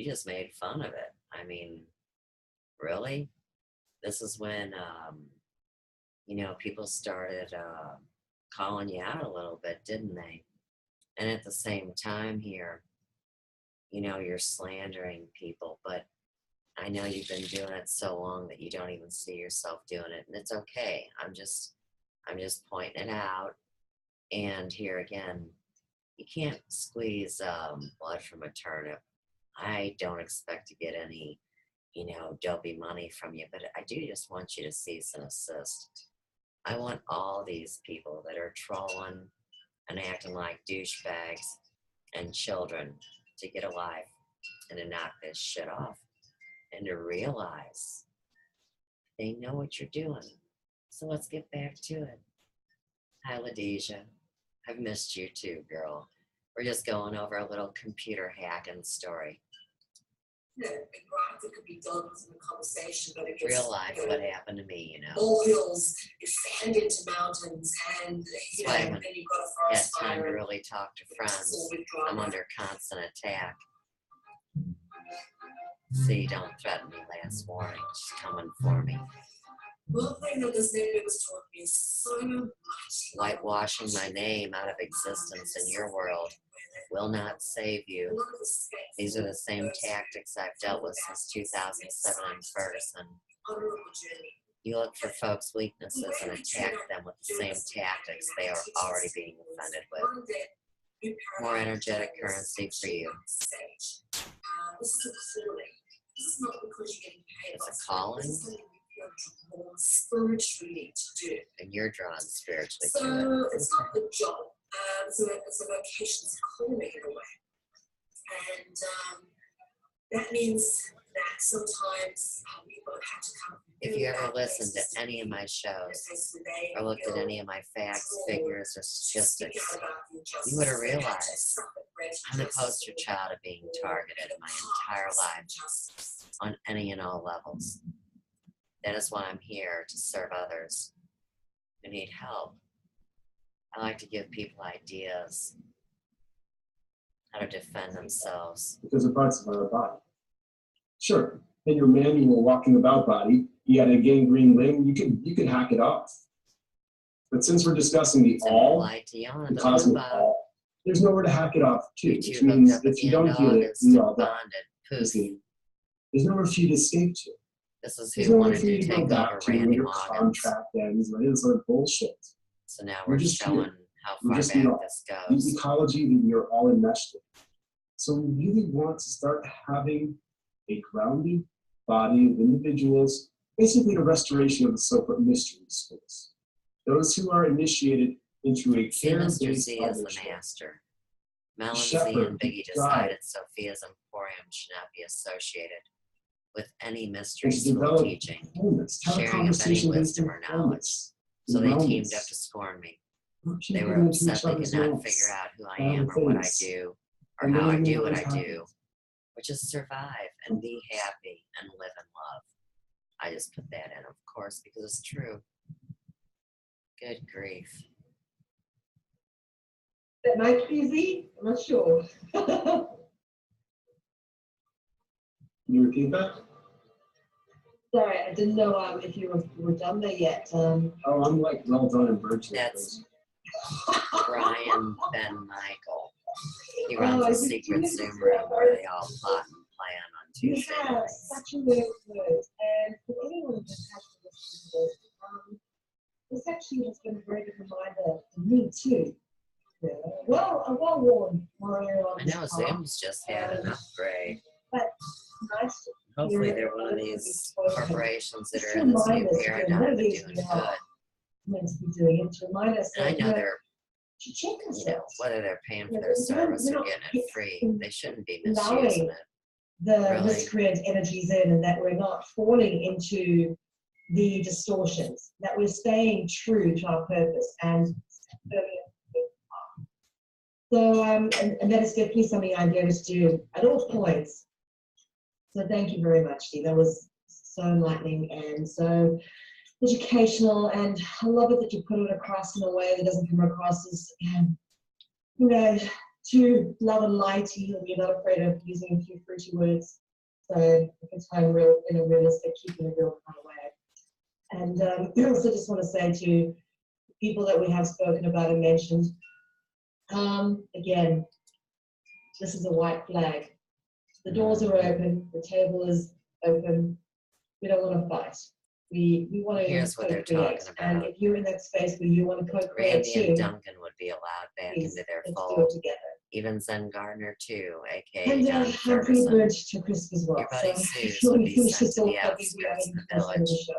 just made fun of it. I mean, really? This is when, people started calling you out a little bit, didn't they? And at the same time here, you're slandering people, but I know you've been doing it so long that you don't even see yourself doing it, and it's okay. I'm just pointing it out. And here again, you can't squeeze blood from a turnip. I don't expect to get any, dopey money from you, but I do just want you to cease and assist. I want all these people that are trolling and acting like douchebags and children to get a life and to knock this shit off. And to realize they know what you're doing. So let's get back to it. Hi, Ladesia. I've missed you too, girl. We're just going over a little computer hacking story. It could be done in a conversation, but it gets, real life, what happened to me, All hills, you fanned into mountains, and then you've got a forest had time to fire. really talk to friends. I'm under constant attack. See, don't threaten me, last warning. She's coming for me. One thing that this neighbor was taught me is so much. Whitewashing my name out of existence in your world will not save you. These are the same tactics I've dealt with since 2007 in Ferguson. You look for folks' weaknesses and attack them with the same tactics they are already being offended with. More energetic currency for you. This is a calling. This is not because you're getting paid. It's a calling? This is something you're drawn spiritually to do. And you're drawn spiritually so to it. It's not the job. It's a vocation, it's a calling in a way. And that means that sometimes people have had to come. If you ever listened to any of my shows or looked at any of my facts, figures, or statistics, you would have realized I'm the poster child of being targeted my entire life on any and all levels. That is why I'm here, to serve others who need help. I like to give people ideas how to defend themselves. Because of parts of our body. Sure, in your manual walking about body, you had a gangrene limb, you could hack it off. But since we're discussing the all, the cosmic all, there's nowhere to hack it off to, which means if you don't heal it, we all die. There's nowhere for you to escape to. This is There's who nowhere wanted for you to to go take back over to when Randy your Morgan's. contract ends, or any of this other bullshit. So now we're just showing here. how We far just back need this the goes. ecology that we are all enmeshed in. So we really want to start having a grounded body of individuals basically the restoration of the so-called mystery schools. Those who are initiated into a See, Mr. care-based Z is the publishment. master. Mel and Z shepherd, and Biggie guide, decided Sophia's Emporium should not be associated with any mystery and to school develop teaching, wholeness, have a sharing of any conversation based wisdom in or knowledge. wholeness, So they teamed wellness. up to scorn me. Not They were chipping into upset each they other's could not notes, figure out who I bad am or what I things, do or and how I then do what what I do, happens. which is survive and be happy and live in love. I just put that in, of course, because it's true. Good grief. That might be Z? I'm not sure. Can you repeat that? Sorry, I didn't know if you were done there yet. Oh, I'm like well done and virtual. That's Brian Ben Michael. He runs a secret Zoom room where they all plot and plan on You Tuesday have nights. such a weird word, and for anyone who has to listen to this actually has been a very good reminder to me too. Yeah. Well, a well-worn warrior on I this know path, Zoom's just had an upgrade. but nice to Hopefully hear they're one of it these spoken. corporations that Just are to in this remind new us again paradigm what of it is doing we are good. meant to be doing, and to remind us And I that know they're, to check you know, ourselves. whether they're paying for Yeah, their service we're or not getting it free, they shouldn't be allowing misusing it. the Really? miscreant energies in, and that we're not falling into the distortions, that we're staying true to our purpose and so and that is definitely something I endeavor to do at all points. So thank you very much, Steve. That was so enlightening and so educational, and I love it that you put it across in a way that doesn't come across as you know, too love and lighty, and you're not afraid of using a few fruity words. So you can tone real in a realistic, keeping a real kind of way. And I also just want to say to people that we have spoken about and mentioned, again, this is a white flag. The doors are open, the table is open. We don't want to fight. We want to Here's what they're co-create. talking And about. if you're in that space where you want to co-create Randy too, and Duncan would be allowed back please, into their let's do fold. it together. Even Zen Gardner too, aka And Don I'm pretty Ferguson. burnt to crisp as well. Your buddy So Suze if you would want to be finish sent this to off, the I'll give you outskirts of the the village. show.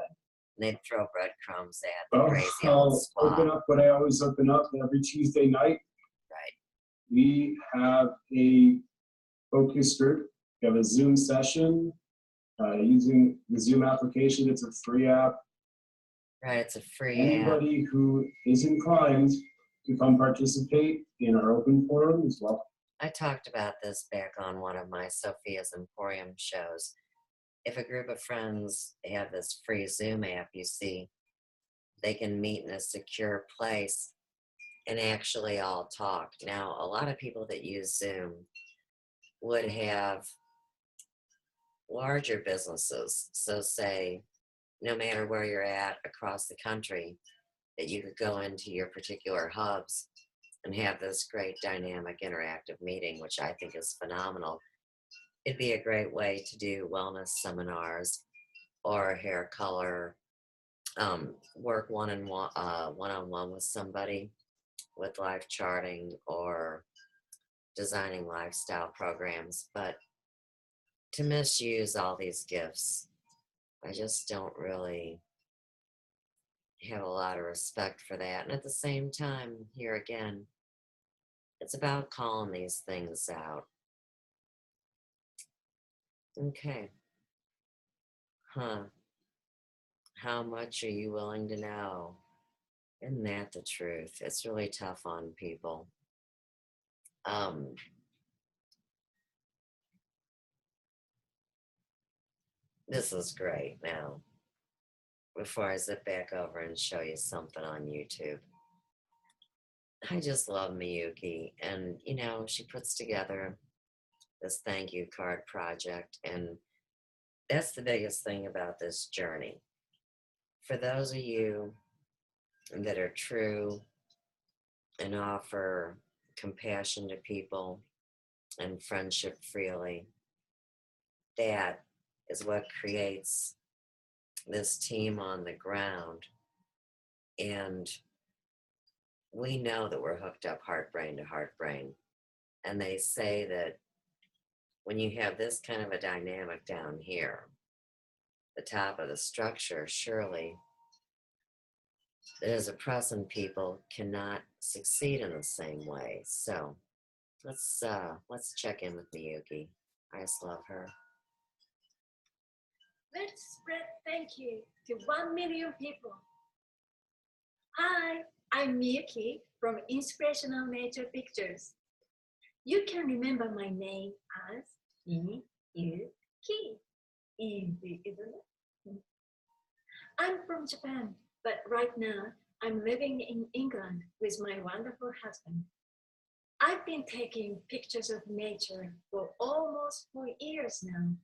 They'd throw breadcrumbs at the Well, crazy old I'll squad. open up what I always open up every Tuesday night. Right. We have a focus group. We have a Zoom session using the Zoom application. It's a free app. Right, it's a free app. Anybody who is inclined to come participate in our open forum is welcome. I talked about this back on one of my Sophia's Emporium shows. If a group of friends have this free Zoom app, you see, they can meet in a secure place and actually all talk. Now, a lot of people that use Zoom would have larger businesses. So say, no matter where you're at across the country, that you could go into your particular hubs and have this great dynamic interactive meeting, which I think is phenomenal. It'd be a great way to do wellness seminars or hair color, work one-on-one with somebody with life charting or designing lifestyle programs. But to misuse all these gifts, I just don't really have a lot of respect for that. And at the same time, here again, it's about calling these things out. Okay. Huh. How much are you willing to know? Isn't that the truth? It's really tough on people. This is great now. Before I zip back over and show you something on YouTube. I just love Miyuki, and you know, she puts together this thank you card project, and that's the biggest thing about this journey. For those of you that are true and offer compassion to people and friendship freely, that is what creates this team on the ground. And we know that we're hooked up heart brain to heart brain. And they say that when you have this kind of a dynamic down here, the top of the structure, surely those oppressing people cannot succeed in the same way. So let's check in with Miyuki. I just love her. Let's spread thank you to 1 million people. Hi, I'm Miyuki from Inspirational Nature Pictures. You can remember my name as Miyuki. Easy, isn't it? I'm from Japan, but right now I'm living in England with my wonderful husband. I've been taking pictures of nature for almost 4 years now,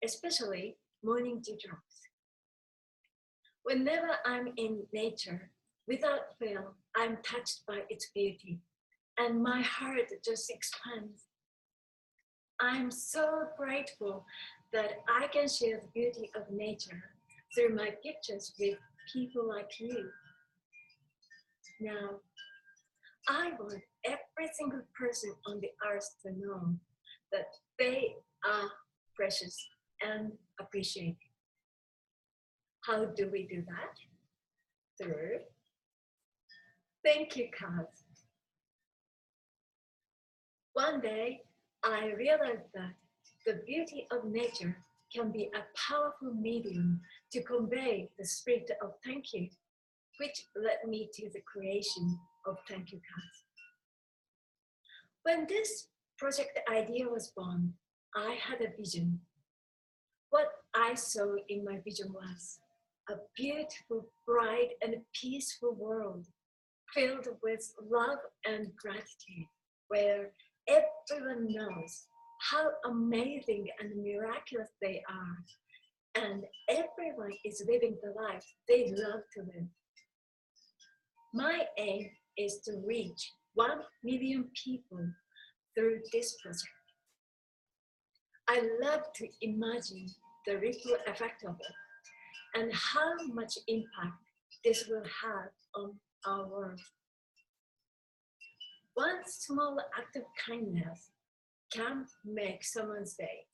especially morning dewdrops. Whenever I'm in nature, without fail, I'm touched by its beauty, and my heart just expands. I'm so grateful that I can share the beauty of nature through my pictures with people like you. Now, I want every single person on the earth to know that they are precious and appreciated. How do we do that? Through thank you cards. One day, I realized that the beauty of nature can be a powerful medium to convey the spirit of thank you, which led me to the creation of thank you cards. When this project idea was born, I had a vision. What I saw in my vision was a beautiful, bright, and peaceful world filled with love and gratitude, where everyone knows how amazing and miraculous they are, and everyone is living the life they love to live. My aim is to reach 1 million people through this project. I love to imagine the ripple effect of it and how much impact this will have on our world. One small act of kindness can make someone's day,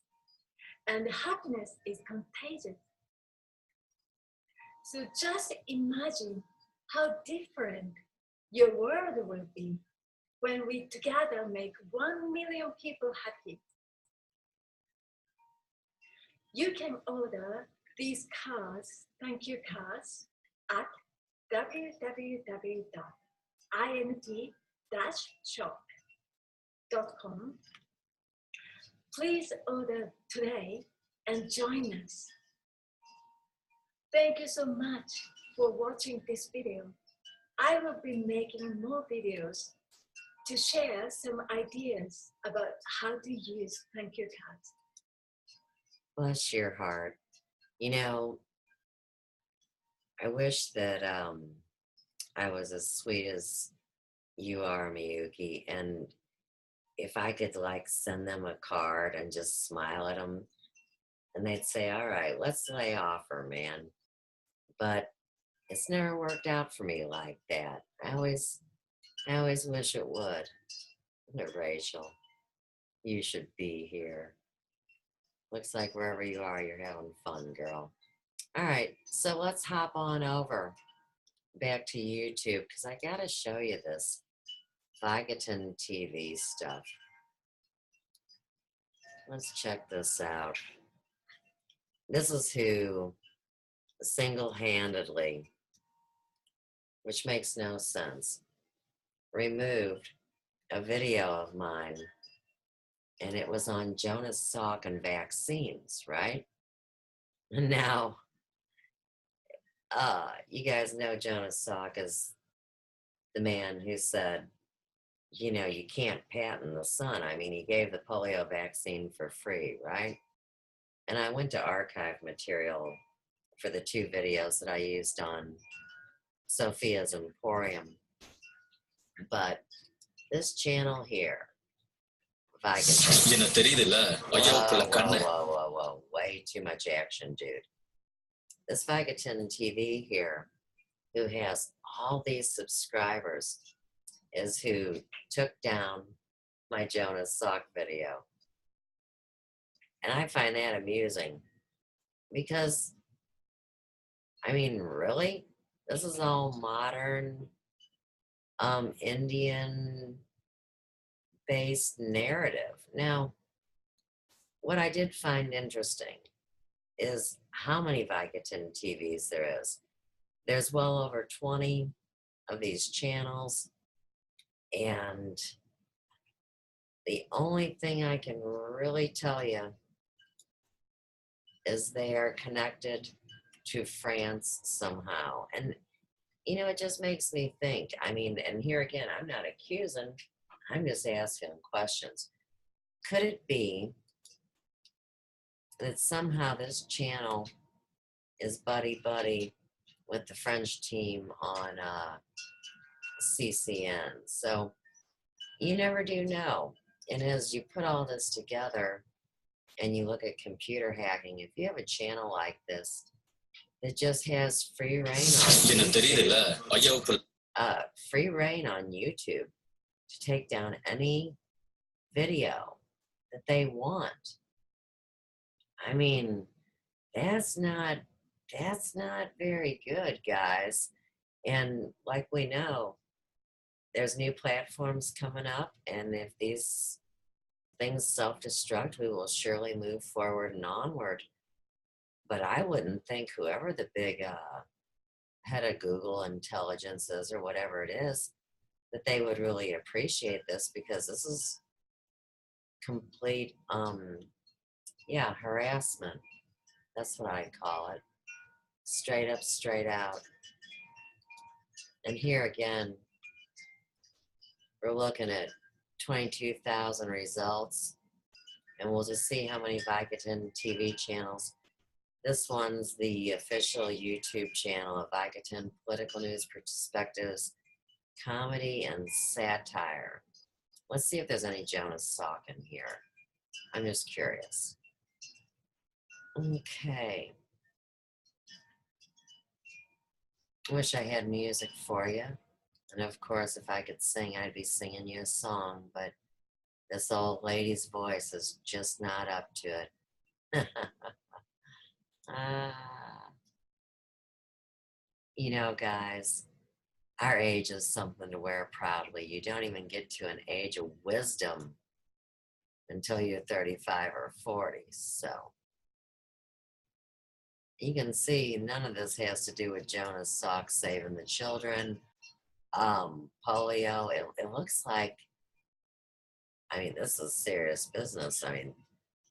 and happiness is contagious. So just imagine how different your world will be when we together make 1 million people happy. You can order these cards, thank you cards, at www.int-shop.com. Please order today and join us. Thank you so much for watching this video. I will be making more videos to share some ideas about how to use thank you cards. Bless your heart. You know, I wish that I was as sweet as you are, Miyuki, and if I could like send them a card and just smile at them, and they'd say, all right, let's lay off her, man. But it's never worked out for me like that. I always wish it would. Isn't it, Rachel? You should be here. Looks like wherever you are, you're having fun, girl. All right, so let's hop on over back to YouTube because I gotta show you this Vikatan TV stuff. Let's check this out. This is who single-handedly, which makes no sense, removed a video of mine, and it was on Jonas Salk and vaccines, right? And now, you guys know Jonas Salk is the man who said, you know, you can't patent the sun. I mean, he gave the polio vaccine for free, right? And I went to archive material for the 2 videos that I used on Sophia's Emporium. But this channel here, Vikatan. Whoa. Way too much action, dude. This Vikatan TV here, who has all these subscribers, is who took down my Jonas Salk video. And I find that amusing Because, I mean, really? This is all modern, Indian based narrative. Now, what I did find interesting is how many Vikatan TVs there is. There's well over 20 of these channels, and the only thing I can really tell you is they are connected to France somehow. And, you know, it just makes me think. I mean, and here again, I'm not accusing, I'm just asking questions. Could it be that somehow this channel is buddy-buddy with the French team on CCN? So you never do know. And as you put all this together and you look at computer hacking, if you have a channel like this that just has free reign on YouTube to take down any video that they want, I mean, that's not very good, guys. And like we know, there's new platforms coming up, and if these things self-destruct, we will surely move forward and onward. But I wouldn't think whoever the big head of Google intelligence is, or whatever it is, that they would really appreciate this, because this is complete harassment. That's what I call it. Straight up, straight out. And here again, we're looking at 22,000 results, and we'll just see how many Vikatan TV channels. This one's the official YouTube channel of Vikatan: political news, perspectives, comedy, and satire. Let's see if there's any Jonas Salk in here. I'm just curious. Okay. Wish I had music for you. And of course, if I could sing, I'd be singing you a song, but this old lady's voice is just not up to it. You know, guys, our age is something to wear proudly. You don't even get to an age of wisdom until you're 35 or 40. So you can see none of this has to do with Jonas Salk saving the children. Polio, it looks like, I mean, this is serious business. I mean,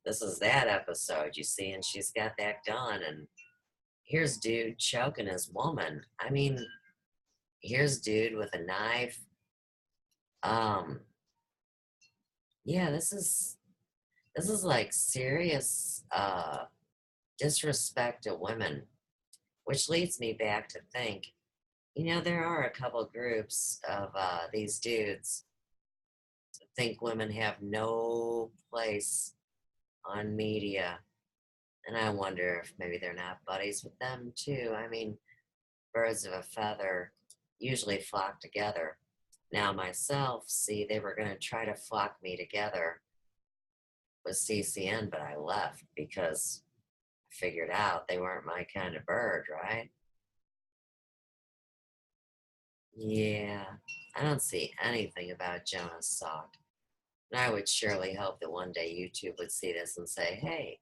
this is that episode, you see, and she's got that gun, and here's dude choking his woman. I mean, here's dude with a knife. Yeah, this is like serious disrespect to women, which leads me back to think, you know, there are a couple groups of these dudes that think women have no place on media. And I wonder if maybe they're not buddies with them too. I mean, birds of a feather usually flock together. Now myself, see, they were going to try to flock me together with CCN, but I left because I figured out they weren't my kind of bird, right? Yeah, I don't see anything about Jonas Salk. And I would surely hope that one day YouTube would see this and say, hey,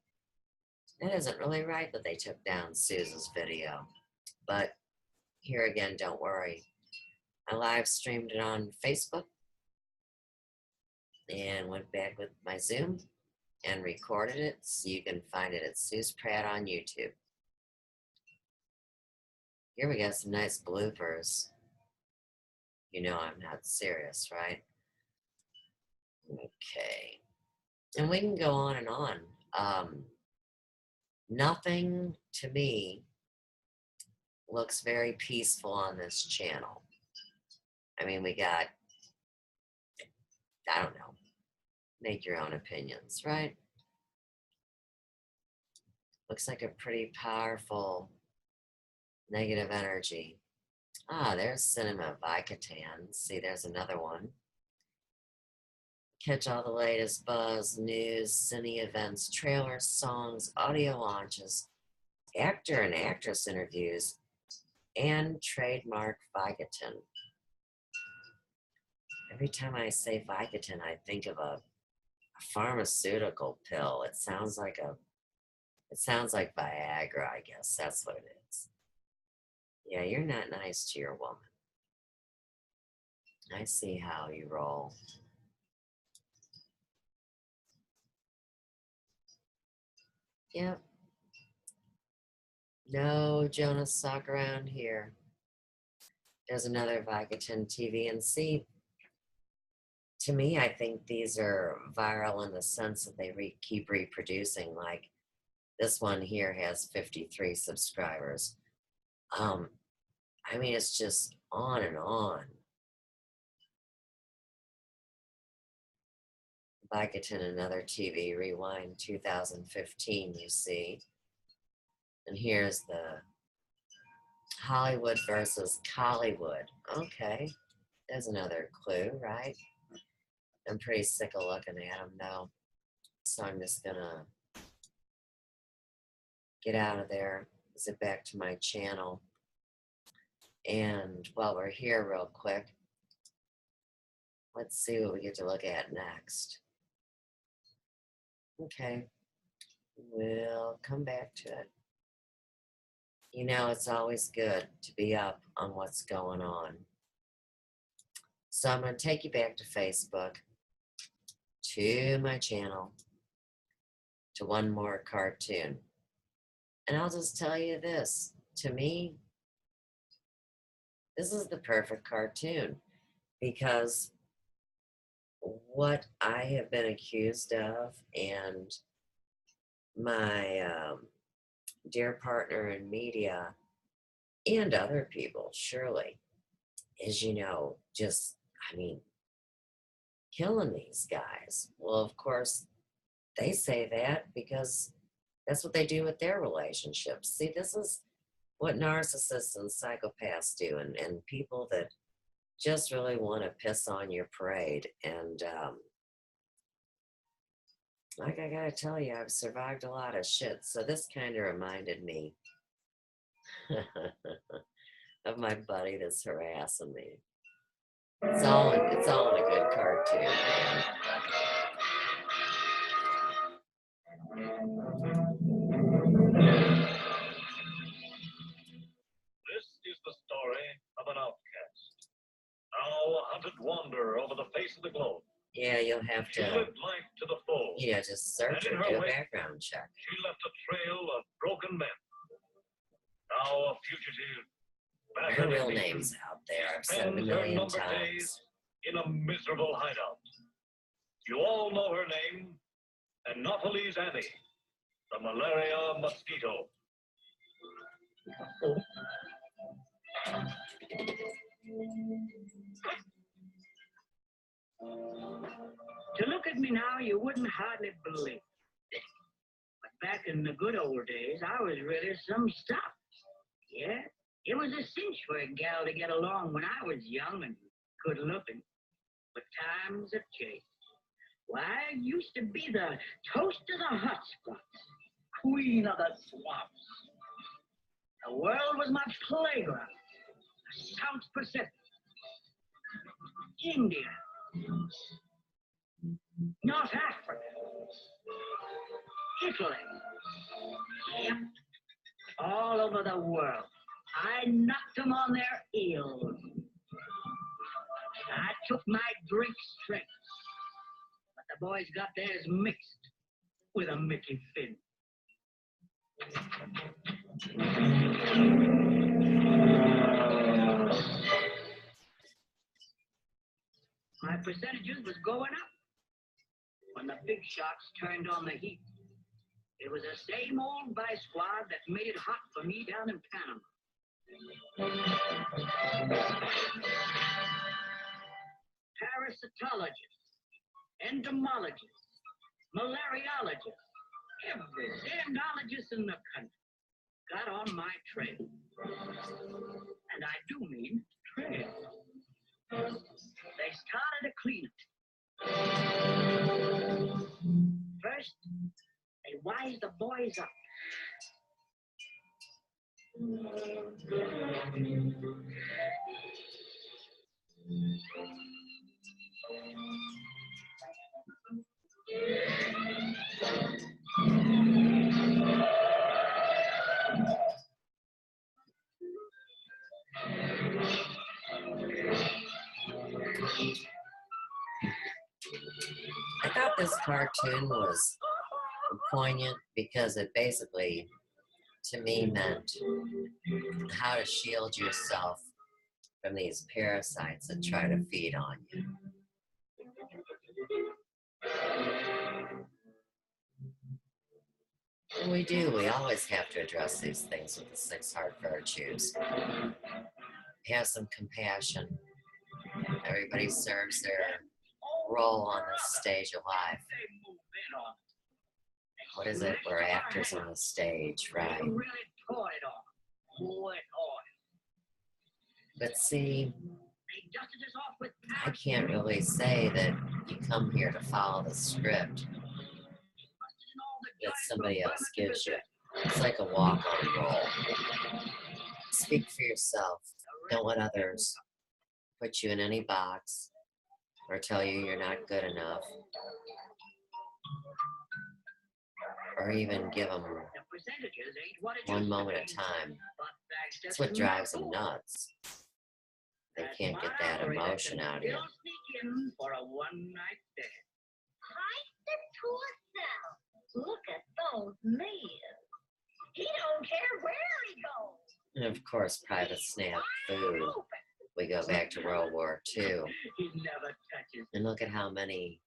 it isn't really right that they took down Susan's video. But here again, don't worry. I live streamed it on Facebook and went back with my Zoom and recorded it, so you can find it at Suze Pratt on YouTube. Here we got some nice bloopers. You know I'm not serious, right? Okay. And we can go on and on. Nothing to me looks very peaceful on this channel. I mean, we got, I don't know, make your own opinions, right? Looks like a pretty powerful negative energy. Ah, there's Cinema Vikatan. See, there's another one. Catch all the latest buzz, news, cine events, trailers, songs, audio launches, actor and actress interviews, and trademark Vikatan. Every time I say Vicodin, I think of a pharmaceutical pill. It sounds like Viagra, I guess. That's what it is. Yeah, you're not nice to your woman. I see how you roll. Yep. No Jonas Salk around here. There's another Vikatan TV, and see, to me, I think these are viral in the sense that they keep reproducing. Like this one here has 53 subscribers. I mean, it's just on and on. Vikatan, another TV, rewind 2015, you see. And here's the Hollywood versus Collywood. Okay, there's another clue, right? I'm pretty sick of looking at them now. So I'm just gonna get out of there, zip back to my channel. And while we're here real quick, let's see what we get to look at next. Okay, we'll come back to it. You know, it's always good to be up on what's going on. So I'm going to take you back to Facebook, to my channel, to one more cartoon. And I'll just tell you this, to me, this is the perfect cartoon, because what I have been accused of, and my dear partner in media, and other people, surely, is, you know, just, I mean, killing these guys. Well, of course, they say that because that's what they do with their relationships. See, this is what narcissists and psychopaths do, and people that just really want to piss on your parade. And like I gotta tell you, I've survived a lot of shit. So this kind of reminded me of my buddy that's harassing me. It's all in a good cartoon, man. This is the story of an outcast, now a hunted wanderer over the face of the globe. Yeah, you'll have She to, lived life to the full. you know, just search And in or her do a wake, background check. She left a trail of broken men. Now a fugitive, Her real battered and name's out there. I've said it a spends her million numbered times. days in a miserable hideout. You all know her name, Anopheles Annie, the malaria mosquito. To look at me now, you wouldn't hardly believe it. But back in the good old days, I was really some stuff. Yeah, it was a cinch for a gal to get along when I was young and good looking. But times have changed. Why, I used to be the toast of the hot spots, queen of the swamps. The world was my playground. South Pacific, India, North Africa, Italy. Yep, all over the world. I knocked them on their heels. I took my drink straight. But the boys got theirs mixed with a Mickey Finn. My percentages was going up when the big shots turned on the heat. It was the same old vice squad that made it hot for me down in Panama. Parasitologists, entomologists, malariologists, every damnologist in the country got on my trail. And I do mean trail. They started a cleanup. First, they wised the boys up. I thought this cartoon was poignant because it basically, to me, meant how to shield yourself from these parasites that try to feed on you. And we do. We always have to address these things with the 6 heart virtues. Have some compassion. Everybody serves their role on this stage of life. What is it? We're actors on the stage, right? But see, I can't really say that you come here to follow the script that somebody else gives you. It's like a walk-on role. Speak for yourself. Don't let others put you in any box or tell you you're not good enough, or even give them one moment at a time. That's what drives them nuts. They can't get that emotion out of you. Hide the poor self. Look at those men. He don't care where he goes. And of course, private snap food. We go back to World War II. And look at how many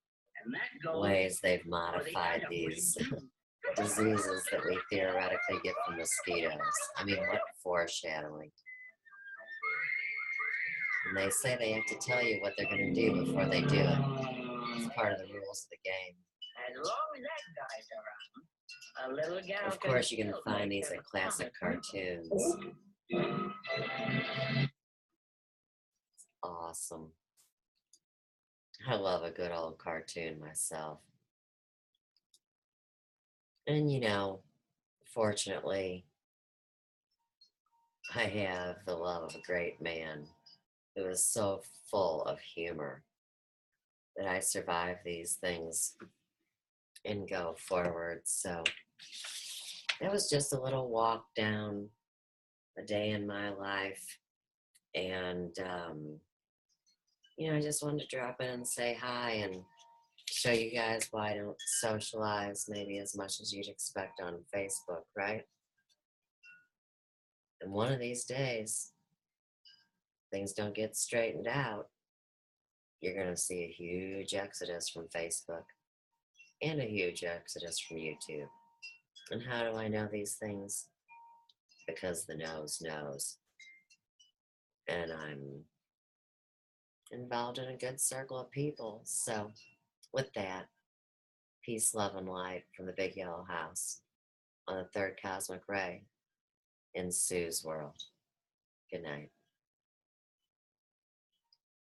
ways they've modified these diseases that we theoretically get from mosquitoes. I mean, what foreshadowing. And they say they have to tell you what they're going to do before they do it. It's part of the rules of the game. As long as that guy's around, a little gal. Of course, you can find these at classic cartoons. Awesome. I love a good old cartoon myself. And you know, fortunately, I have the love of a great man who is so full of humor that I survive these things and go forward. So it was just a little walk down a day in my life. And, you know, I just wanted to drop in and say hi and show you guys why I don't socialize maybe as much as you'd expect on Facebook, right? And one of these days, things don't get straightened out, you're going to see a huge exodus from Facebook and a huge exodus from YouTube. And how do I know these things? Because the nose knows. And I'm involved in a good circle of people. So with that, peace, love, and light from the Big Yellow House on the third cosmic ray in Sue's world. Good night.